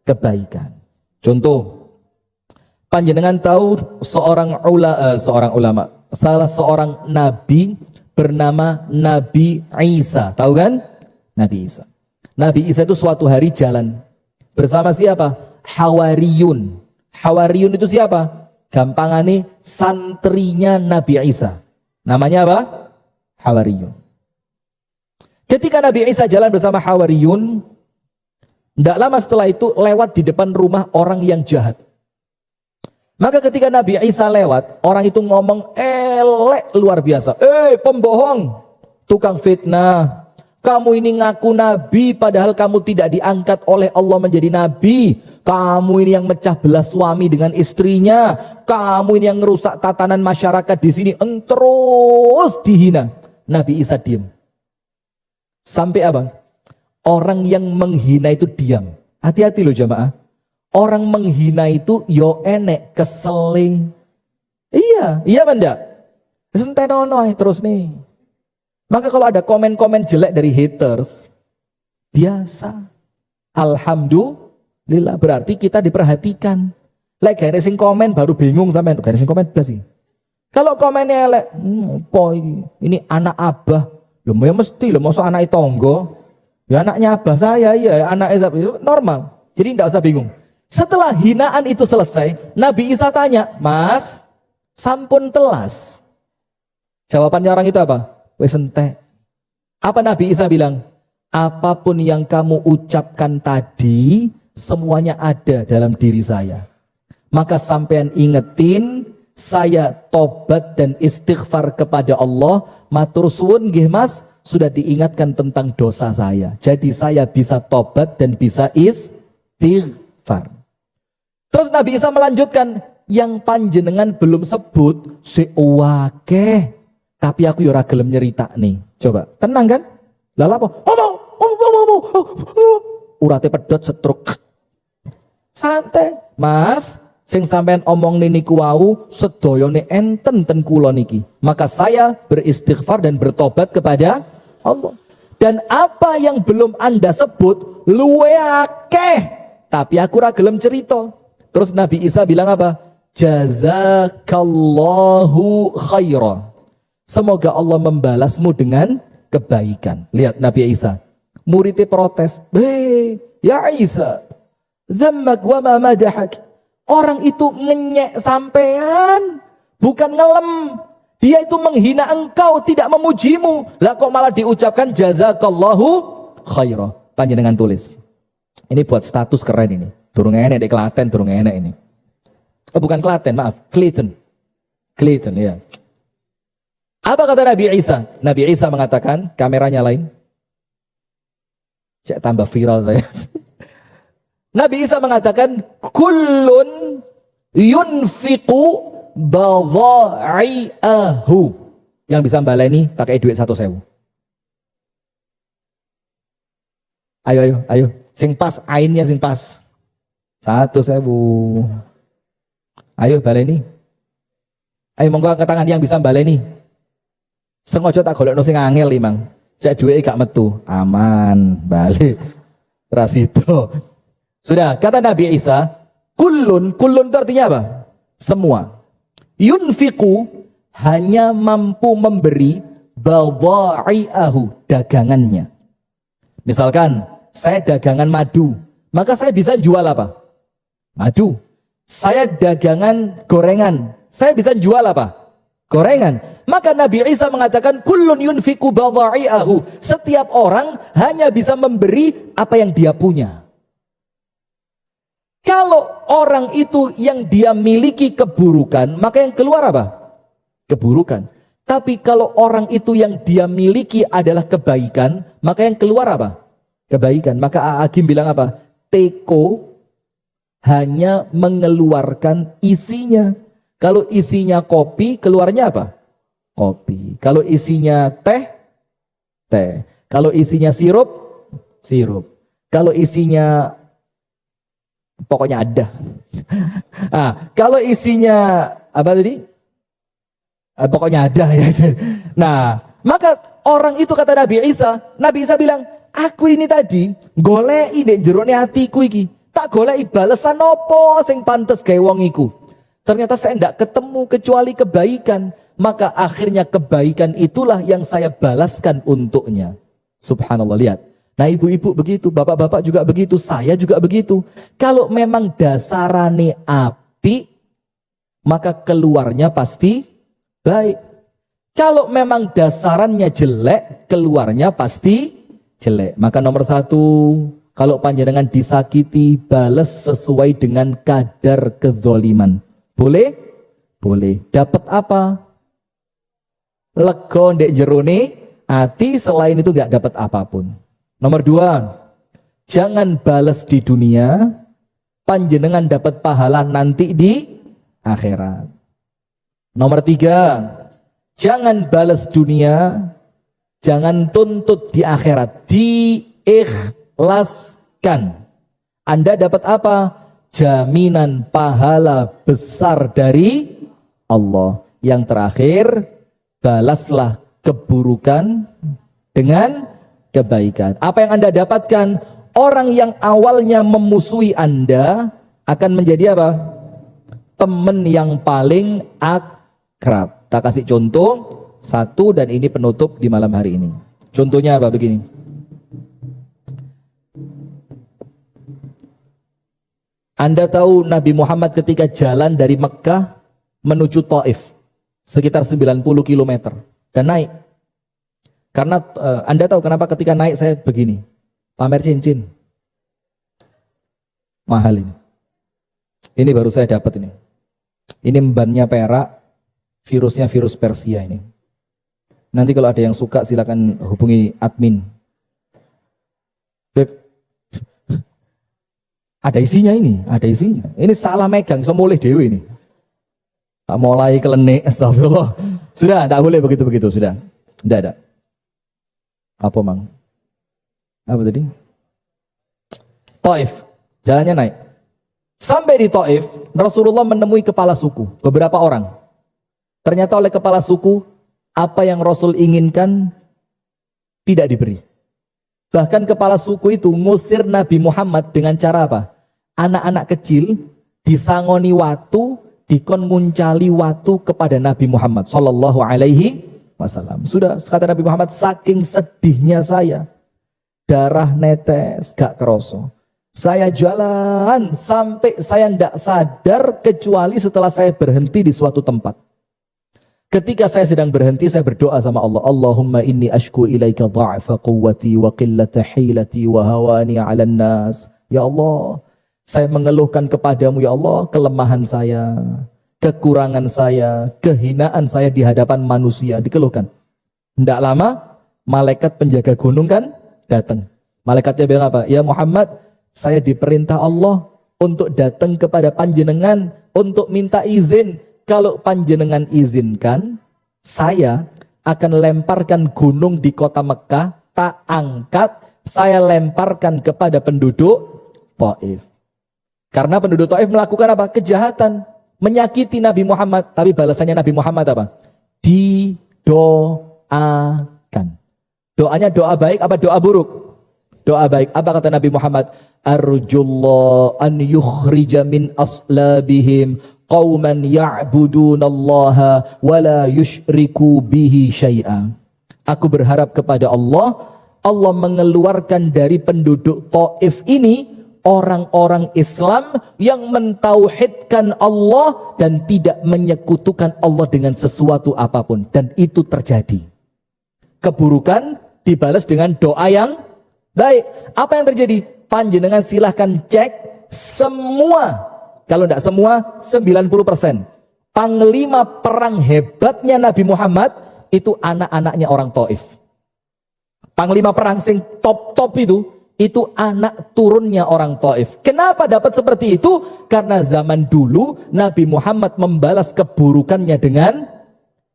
[SPEAKER 1] kebaikan. Contoh, panjenengan tahu seorang ulama, salah seorang nabi bernama Nabi Isa. Tahu kan? Nabi Isa. Nabi Isa itu suatu hari jalan bersama siapa? Hawariyun. Hawariyun itu siapa? Gampangane santrinya Nabi Isa. Namanya apa? Hawariyun. Ketika Nabi Isa jalan bersama Hawariyun, tidak lama setelah itu lewat di depan rumah orang yang jahat. Maka ketika Nabi Isa lewat, orang itu ngomong elek luar biasa. Pembohong, tukang fitnah. Kamu ini ngaku nabi padahal kamu tidak diangkat oleh Allah menjadi nabi. Kamu ini yang mecah belah suami dengan istrinya. Kamu ini yang merusak tatanan masyarakat di sini. Terus dihina. Nabi Isa diam. Sampai apa? Orang yang menghina itu diam. Hati-hati loh jamaah. Orang menghina itu yo enek kesele. Iya benda. Sentenono terus nih. Maka kalau ada komen-komen jelek dari haters, biasa. Alhamdulillah, berarti kita diperhatikan. Lek gak sing komen baru bingung sampean. Gak sing komen belas sih. Kalau komennya elek, ini anak abah. Loh ya mesti loh, maksud anak tonggo. Ya anaknya abah saya, ya anak itu normal. Jadi tidak usah bingung. Setelah hinaan itu selesai, Nabi Isa tanya, Mas, sampun telas. Jawabannya orang itu apa? Wes entek. Apa Nabi Isa bilang? Apapun yang kamu ucapkan tadi, semuanya ada dalam diri saya. Maka sampean ingetin, saya tobat dan istighfar kepada Allah. Matur suwun nggih Mas, sudah diingatkan tentang dosa saya. Jadi saya bisa tobat dan bisa istighfar. Terus Nabi Isa melanjutkan, yang panjenengan belum sebut sewakeh, tapi aku ora gelem nyerita nih. Coba, tenang kan? Lah apa? Urate pedot setruk. Santai, Mas. Sing sampean omong niku wau sedayane enten ten kula niki. Maka saya beristighfar dan bertobat kepada Allah. Dan apa yang belum Anda sebut luwe akeh, tapi aku ora gelem cerita. Terus Nabi Isa bilang apa? Jazakallahu khaira. Semoga Allah membalasmu dengan kebaikan. Lihat Nabi Isa. Muridnya protes. Ya Isa, dhammak wa ma madahak. Orang itu ngenyek sampean, bukan ngelem. Dia itu menghina engkau, tidak memujimu. Lah kok malah diucapkan jazakallahu khaira. Panjenengan tulis. Ini buat status keren ini. Durung enek di Klaten, durung enek ini. Oh, bukan Klaten, maaf, Clayton. Clayton, ya. Apa kata Nabi Isa? Nabi Isa mengatakan, kameranya lain. Cek tambah viral saya. Nabi Isa mengatakan, kullun yunfiqu badha'i'ahu. Yang bisa baleni pakai duit 1.000. Ayo. Sing pas, ainnya sing pas. 1.000. Ayo baleni. Ayo monggo angkat tangan yang bisa baleni. Sengaja tak golekno sing angel imang. Cek duit gak metu. Aman, balik. Rasito. Sudah, kata Nabi Isa, kullun itu artinya apa? Semua. Yunfiku hanya mampu memberi badha'i'ahu, dagangannya. Misalkan, saya dagangan madu, maka saya bisa jual apa? Madu. Saya dagangan gorengan, saya bisa jual apa? Gorengan. Maka Nabi Isa mengatakan, kullun yunfiku badha'i'ahu. Setiap orang hanya bisa memberi apa yang dia punya. Kalau orang itu yang dia miliki keburukan, maka yang keluar apa? Keburukan. Tapi kalau orang itu yang dia miliki adalah kebaikan, maka yang keluar apa? Kebaikan. Maka Agim bilang apa? Teko hanya mengeluarkan isinya. Kalau isinya kopi, keluarnya apa? Kopi. Kalau isinya teh, teh. Kalau isinya sirup, sirup. Kalau isinya pokoknya ada. Kalau isinya apa tadi? Pokoknya ada ya. Nah, maka orang itu kata Nabi Isa bilang, aku ini tadi goleki ndek jerone atiku iki. Tak goleki balesan apa sing pantes gawe wong iku. Ternyata saya tidak ketemu kecuali kebaikan. Maka akhirnya kebaikan itulah yang saya balaskan untuknya. Subhanallah, lihat. Nah ibu-ibu begitu, bapak-bapak juga begitu, saya juga begitu. Kalau memang dasarane api, maka keluarnya pasti baik. Kalau memang dasarannya jelek, keluarnya pasti jelek. Maka nomor 1, kalau panjenengan disakiti, balas sesuai dengan kadar kezaliman. Boleh? Boleh. Dapat apa? Lego ndek jerone ati, selain itu gak dapat apapun. Nomor 2, jangan balas di dunia, panjenengan dapat pahala nanti di akhirat. Nomor 3, jangan balas dunia, jangan tuntut di akhirat, diikhlaskan. Anda dapat apa? Jaminan pahala besar dari Allah. Yang terakhir, balaslah keburukan dengan kebaikan. Apa yang Anda dapatkan? Orang yang awalnya memusuhi Anda akan menjadi apa? Teman yang paling akrab. Tak kasih contoh satu, dan ini penutup di malam hari ini. Contohnya apa? Begini. Anda tahu Nabi Muhammad ketika jalan dari Mekah menuju Taif sekitar 90 km dan naik. Karena Anda tahu kenapa ketika naik saya begini, pamer cincin. Mahal ini. Ini baru saya dapat ini. Ini bannya perak, virusnya virus Persia ini. Nanti kalau ada yang suka silakan hubungi admin. Beb, ada isinya ini, ada isinya. Ini salah megang, semoleh dewe ini. Mulai kelenik, astagfirullah. Sudah, tidak boleh begitu-begitu, sudah. Tidak ada. Apa mang? Apa tadi? Taif, jalannya naik. Sampai di Taif, Rasulullah menemui kepala suku, beberapa orang. Ternyata oleh kepala suku, apa yang Rasul inginkan tidak diberi. Bahkan kepala suku itu ngusir Nabi Muhammad dengan cara apa? Anak-anak kecil disangoni watu, dikon nguncali watu kepada Nabi Muhammad sallallahu alaihi wasallam. Sudah, kata Nabi Muhammad, saking sedihnya saya, darah netes gak keroso. Saya jalan sampai saya tidak sadar kecuali setelah saya berhenti di suatu tempat. Ketika saya sedang berhenti, saya berdoa sama Allah. Allahumma inni ashku ilaika dha'fa quwwati wa qillata hilati wa hawani 'alan nas. Ya Allah, saya mengeluhkan kepadamu ya Allah kelemahan saya, kekurangan saya, kehinaan saya di hadapan manusia, dikeluhkan. Tidak lama, malaikat penjaga gunung kan datang. Malaikatnya bilang apa? Ya Muhammad, saya diperintah Allah untuk datang kepada panjenengan untuk minta izin. Kalau panjenengan izinkan, saya akan lemparkan gunung di kota Mekah, tak angkat, saya lemparkan kepada penduduk Taif. Karena penduduk Taif melakukan apa? Kejahatan, menyakiti Nabi Muhammad. Tapi balasannya Nabi Muhammad apa? Didoakan. Doanya doa baik apa doa buruk? Doa baik. Apa kata Nabi Muhammad? Arjullah an yukhrija min aslabihim qauman ya'budunallaha wa la yushriku bihi syai'a. Aku berharap kepada Allah, Allah mengeluarkan dari penduduk Taif ini orang-orang Islam yang mentauhidkan Allah dan tidak menyekutukan Allah dengan sesuatu apapun. Dan itu terjadi. Keburukan dibalas dengan doa yang baik. Apa yang terjadi? Panjenengan silahkan cek semua, kalau tidak semua 90%. Panglima perang hebatnya Nabi Muhammad itu anak-anaknya orang Taif. Panglima perang sing top-top itu anak turunnya orang Taif. Kenapa dapat seperti itu? Karena zaman dulu Nabi Muhammad membalas keburukannya dengan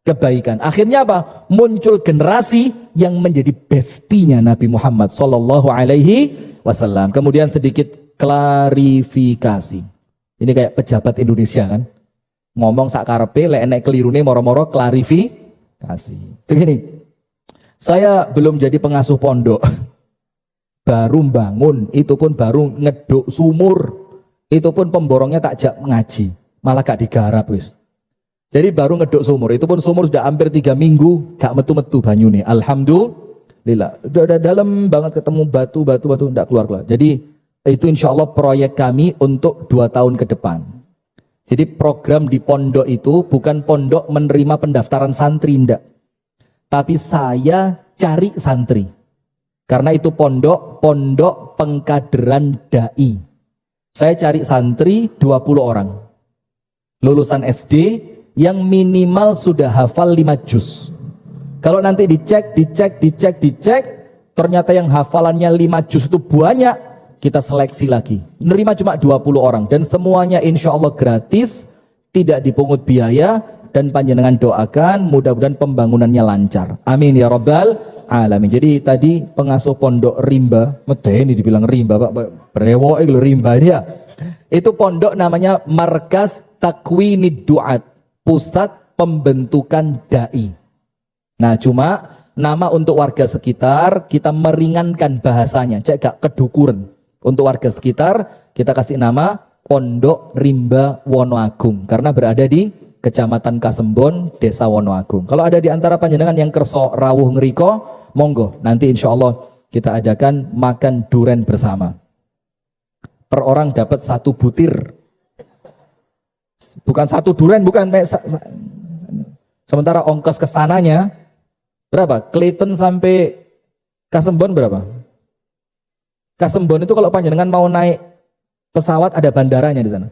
[SPEAKER 1] kebaikan. Akhirnya apa? Muncul generasi yang menjadi bestinya Nabi Muhammad sallallahu alaihi wasallam. Kemudian sedikit klarifikasi. Ini kayak pejabat Indonesia kan. Ngomong sakarepe lek enek kelirune moro-moro klarifikasi. Begini. Saya belum jadi pengasuh pondok. Baru bangun, itu pun baru ngeduk sumur. Itu pun pemborongnya tak jak ngaji. Malah gak digarap wis. Jadi baru ngeduk sumur, itu pun sumur sudah hampir 3 minggu, gak metu-metu banyune. Alhamdulillah, udah dalam banget ketemu batu, enggak keluar. Jadi itu insya Allah proyek kami untuk 2 tahun ke depan. Jadi program di pondok itu bukan pondok menerima pendaftaran santri, enggak. Tapi saya cari santri. Karena itu pondok pengkaderan dai. Saya cari santri 20 orang. Lulusan SD, yang minimal sudah hafal 5 juz. Kalau nanti dicek, ternyata yang hafalannya 5 juz itu banyak, kita seleksi lagi. Menerima cuma 20 orang dan semuanya insya Allah gratis, tidak dipungut biaya, dan panjenengan doakan mudah-mudahan pembangunannya lancar. Amin ya rabbal alamin. Jadi tadi pengasuh pondok Rimba, ini dibilang Rimba, Pak, brewok Rimba dia. Itu pondok namanya Markas Takwinid Duat, pusat pembentukan dai. Nah cuma nama untuk warga sekitar kita meringankan bahasanya, cek gak kedukuran. Untuk warga sekitar kita kasih nama Pondok Rimba Wonoagung karena berada di Kecamatan Kasembon, Desa Wonoagung. Kalau ada di antara panjenengan yang kerso rawuh ngeriko, monggo nanti insya Allah kita adakan makan duren bersama. Per orang dapat 1 butir. Bukan 1 duren, bukan. Sementara ongkos kesananya berapa? Clayton sampai Kasembon berapa? Kasembon itu kalau panjenengan mau naik pesawat ada bandaranya di sana.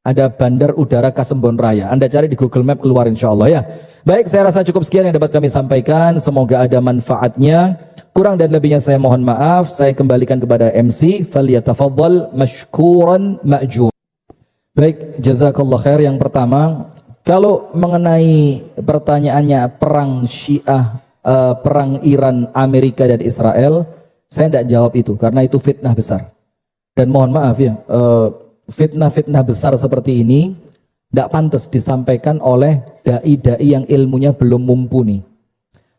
[SPEAKER 1] Ada Bandar Udara Kasembon Raya. Anda cari di Google Map keluar insya Allah ya. Baik, saya rasa cukup sekian yang dapat kami sampaikan. Semoga ada manfaatnya. Kurang dan lebihnya saya mohon maaf. Saya kembalikan kepada MC. Falyatafaddal mashkuran ma'jur. Baik, jazakallah khair. Yang pertama, kalau mengenai pertanyaannya perang Syiah, perang Iran, Amerika dan Israel, saya tidak jawab itu karena itu fitnah besar. Dan mohon maaf ya, fitnah-fitnah besar seperti ini tidak pantas disampaikan oleh dai-dai yang ilmunya belum mumpuni.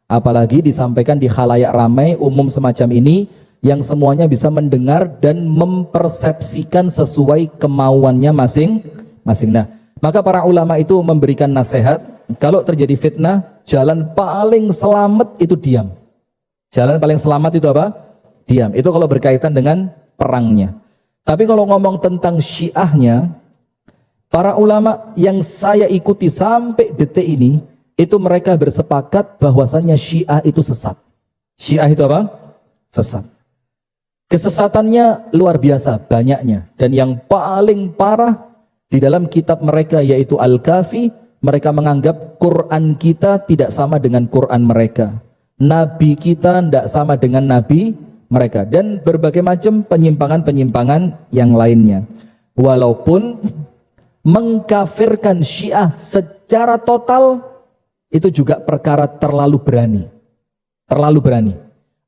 [SPEAKER 1] Apalagi disampaikan di khalayak ramai umum semacam ini yang semuanya bisa mendengar dan mempersepsikan sesuai kemauannya masing-masing. Nah, maka para ulama itu memberikan nasihat, kalau terjadi fitnah, jalan paling selamat itu diam. Jalan paling selamat itu apa? Diam. Itu kalau berkaitan dengan perangnya. Tapi kalau ngomong tentang syiahnya, para ulama yang saya ikuti sampai detik ini, itu mereka bersepakat bahwasannya Syiah itu sesat. Syiah itu apa? Sesat. Kesesatannya luar biasa banyaknya. Dan yang paling parah di dalam kitab mereka yaitu Al-Kafi, mereka menganggap Quran kita tidak sama dengan Quran mereka. Nabi kita tidak sama dengan Nabi mereka. Dan berbagai macam penyimpangan-penyimpangan yang lainnya. Walaupun mengkafirkan Syiah secara total itu juga perkara terlalu berani. Terlalu berani.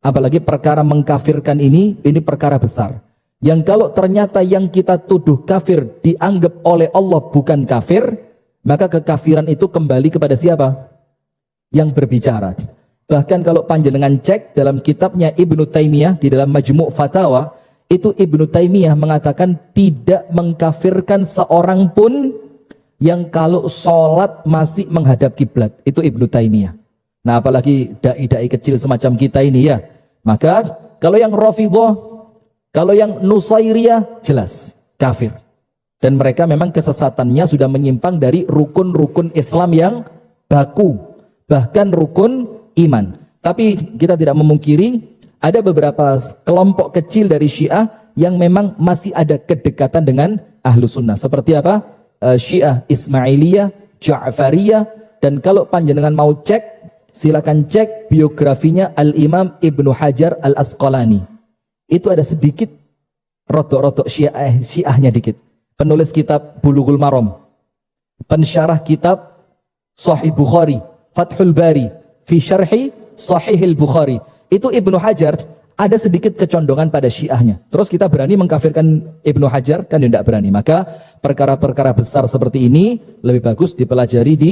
[SPEAKER 1] Apalagi perkara mengkafirkan ini perkara besar. Yang kalau ternyata yang kita tuduh kafir dianggap oleh Allah bukan kafir, maka kekafiran itu kembali kepada siapa? Yang berbicara. Bahkan kalau panjenengan cek dalam kitabnya Ibnu Taimiyah di dalam Majmu' Fatawa, itu Ibnu Taimiyah mengatakan tidak mengkafirkan seorang pun yang kalau sholat masih menghadap kiblat. Itu Ibnu Taimiyah. Nah, apalagi dai-dai kecil semacam kita ini ya. Maka kalau yang Rafidhah, kalau yang Nusairiyah jelas kafir. Dan mereka memang kesesatannya sudah menyimpang dari rukun-rukun Islam yang baku, bahkan rukun iman. Tapi kita tidak memungkiri ada beberapa kelompok kecil dari Syiah yang memang masih ada kedekatan dengan Ahlu Sunnah. Seperti apa? Syiah Ismailiyah, Ja'fariyah. Dan kalau panjenengan mau cek, silakan cek biografinya Al-Imam Ibnu Hajar Al-Asqalani. Itu ada sedikit rotok-rotok Syiahnya dikit. Penulis kitab Bulughul Maram, pensyarah kitab Sahih Bukhari, Fathul Bari, fi syarhi Sahihil Bukhari. Itu Ibnu Hajar ada sedikit kecondongan pada Syiahnya. Terus kita berani mengkafirkan Ibnu Hajar? Kan tidak berani. Maka perkara-perkara besar seperti ini lebih bagus dipelajari di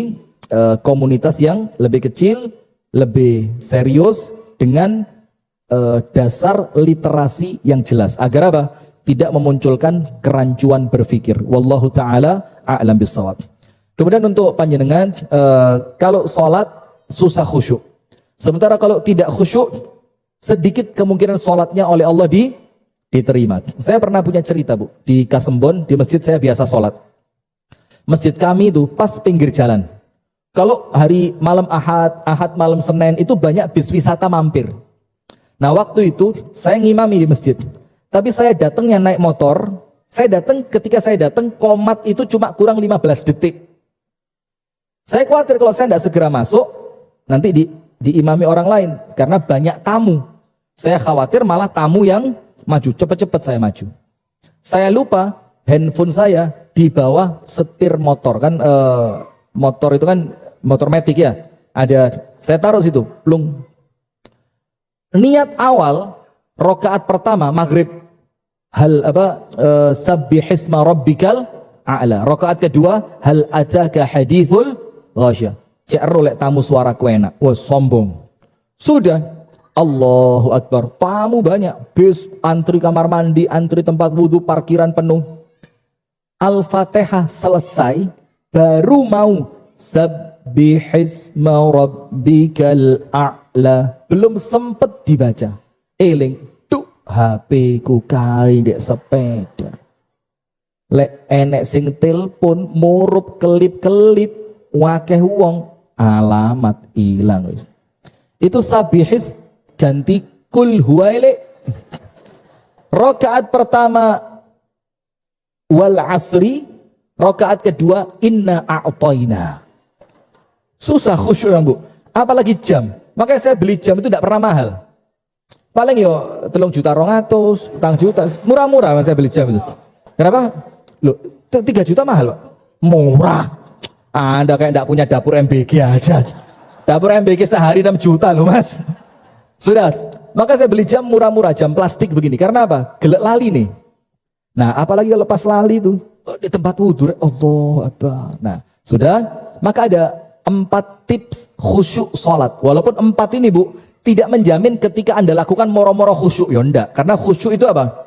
[SPEAKER 1] komunitas yang lebih kecil, lebih serius dengan dasar literasi yang jelas. Agar apa? Tidak memunculkan kerancuan berpikir. Wallahu ta'ala a'lam bissawab. Kemudian untuk panjenengan, kalau sholat susah khusyuk. Sementara kalau tidak khusyuk, sedikit kemungkinan sholatnya oleh Allah diterima. Saya pernah punya cerita, Bu. Di Kasembon, di masjid saya biasa sholat. Masjid kami itu pas pinggir jalan. Kalau hari malam Ahad malam Senin itu banyak bis wisata mampir. Nah, waktu itu saya ngimami di masjid. Tapi saya datangnya naik motor. Ketika saya datang qomat itu cuma kurang 15 detik. Saya khawatir kalau saya tidak segera masuk, nanti diimami orang lain karena banyak tamu. Saya khawatir malah tamu yang maju, cepat-cepat saya maju. Saya lupa handphone saya di bawah setir motor kan, motor itu kan motor matic ya. Saya taruh situ, plung. Niat awal rakaat pertama maghrib sabbihisma rabbikal a'la. Rakaat kedua hal ataka hadithul ghasyah. Ceru lek tamu suara enak. Wah, sombong. Sudah. Allahu Akbar. Tamu banyak. Bis, antri kamar mandi, antri tempat wudhu, parkiran penuh. Al-Fatihah selesai. Baru mau sabbihisma rabbikal a'la. Belum sempat dibaca. Eling. HP ku kae ndek sepeda. Lek enek sing telepon murup kelip-kelip wakeh wong alamat ilang wis. Itu sabihis ganti kul huwaile. Rakaat pertama wal asri, rakaat kedua inna a'thaina. Susah khusyuk yang Bu. Apalagi jam. Makanya saya beli jam itu tidak pernah mahal. Paling yo 3.200.000, 4 juta, murah-murah saya beli jam itu. Kenapa? Loh, 3 juta mahal, Pak. Murah. Anda kayak enggak punya dapur MBG aja. Dapur MBG sehari 6 juta loh, Mas. Sudah. Maka saya beli jam murah-murah, jam plastik begini. Karena apa? Gelek lali nih. Nah, apalagi kalau pas lali itu di tempat wudhu, Allah Akbar. Nah, sudah, maka ada 4 tips khusyuk sholat. Walaupun 4 ini Bu, tidak menjamin ketika Anda lakukan moro-moro khusyuk, ya enggak. Karena khusyuk itu apa?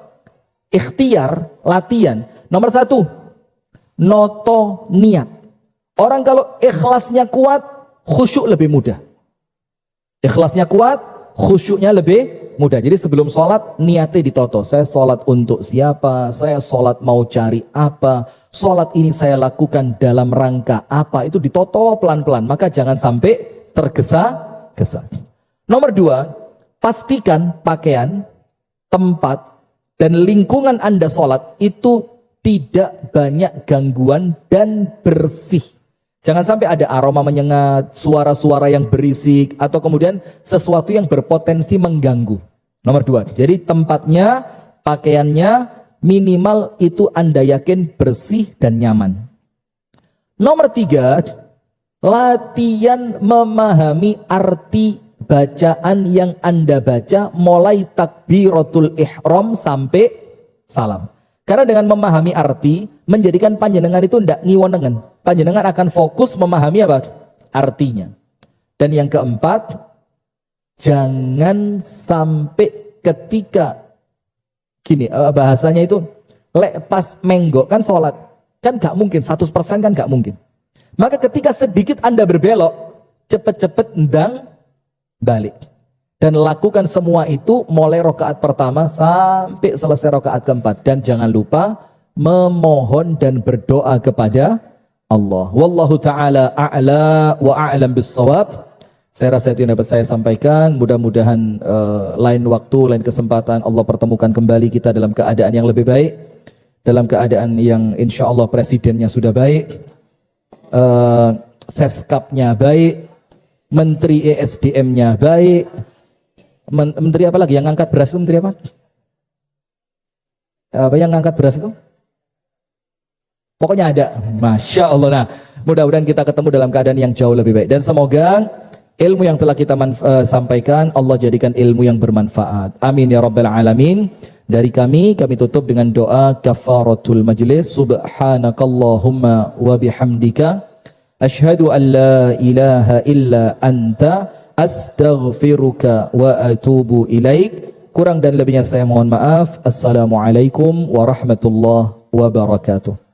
[SPEAKER 1] Ikhtiar, latihan. Nomor 1, noto niat. Orang kalau ikhlasnya kuat, khusyuk lebih mudah. Ikhlasnya kuat, khusyuknya lebih mudah. Jadi sebelum sholat, niatnya ditoto. Saya sholat untuk siapa? Saya sholat mau cari apa? Sholat ini saya lakukan dalam rangka apa? Itu ditoto pelan-pelan. Maka jangan sampai tergesa-gesa. Nomor 2, pastikan pakaian, tempat, dan lingkungan Anda sholat itu tidak banyak gangguan dan bersih. Jangan sampai ada aroma menyengat, suara-suara yang berisik, atau kemudian sesuatu yang berpotensi mengganggu. Nomor 2, jadi tempatnya, pakaiannya, minimal itu Anda yakin bersih dan nyaman. Nomor 3, latihan memahami arti bacaan yang Anda baca mulai takbiratul ihram sampai salam. Karena dengan memahami arti, menjadikan panjenengan itu tidak ngiwonengen. Panjenengan akan fokus memahami apa? Artinya. Dan yang keempat, jangan sampai ketika, gini bahasanya itu, pas menggok kan sholat, kan gak mungkin, 100% kan gak mungkin. Maka ketika sedikit Anda berbelok, cepet-cepet ndang balik. Dan lakukan semua itu mulai rakaat pertama sampai selesai rakaat keempat. Dan jangan lupa memohon dan berdoa kepada Allah. Wallahu ta'ala a'la wa a'lam bissawab. Saya rasa itu yang dapat saya sampaikan. Mudah-mudahan lain waktu, lain kesempatan Allah pertemukan kembali kita dalam keadaan yang lebih baik. Dalam keadaan yang insya Allah presidennya sudah baik. Seskapnya baik. Menteri ESDM-nya baik. Menteri apa lagi? Yang ngangkat beras itu menteri apa? Apa yang ngangkat beras itu? Pokoknya ada. Masya Allah. Nah, mudah-mudahan kita ketemu dalam keadaan yang jauh lebih baik. Dan semoga ilmu yang telah kita sampaikan, Allah jadikan ilmu yang bermanfaat. Amin ya rabbal alamin. Dari kami tutup dengan doa kafaratul majlis. Subhanakallahumma wa bihamdika. Ashhadu an la ilaha illa anta. Astaghfiruka wa atubu ilaik. Kurang dan lebihnya saya mohon maaf. Assalamualaikum warahmatullahi wabarakatuh.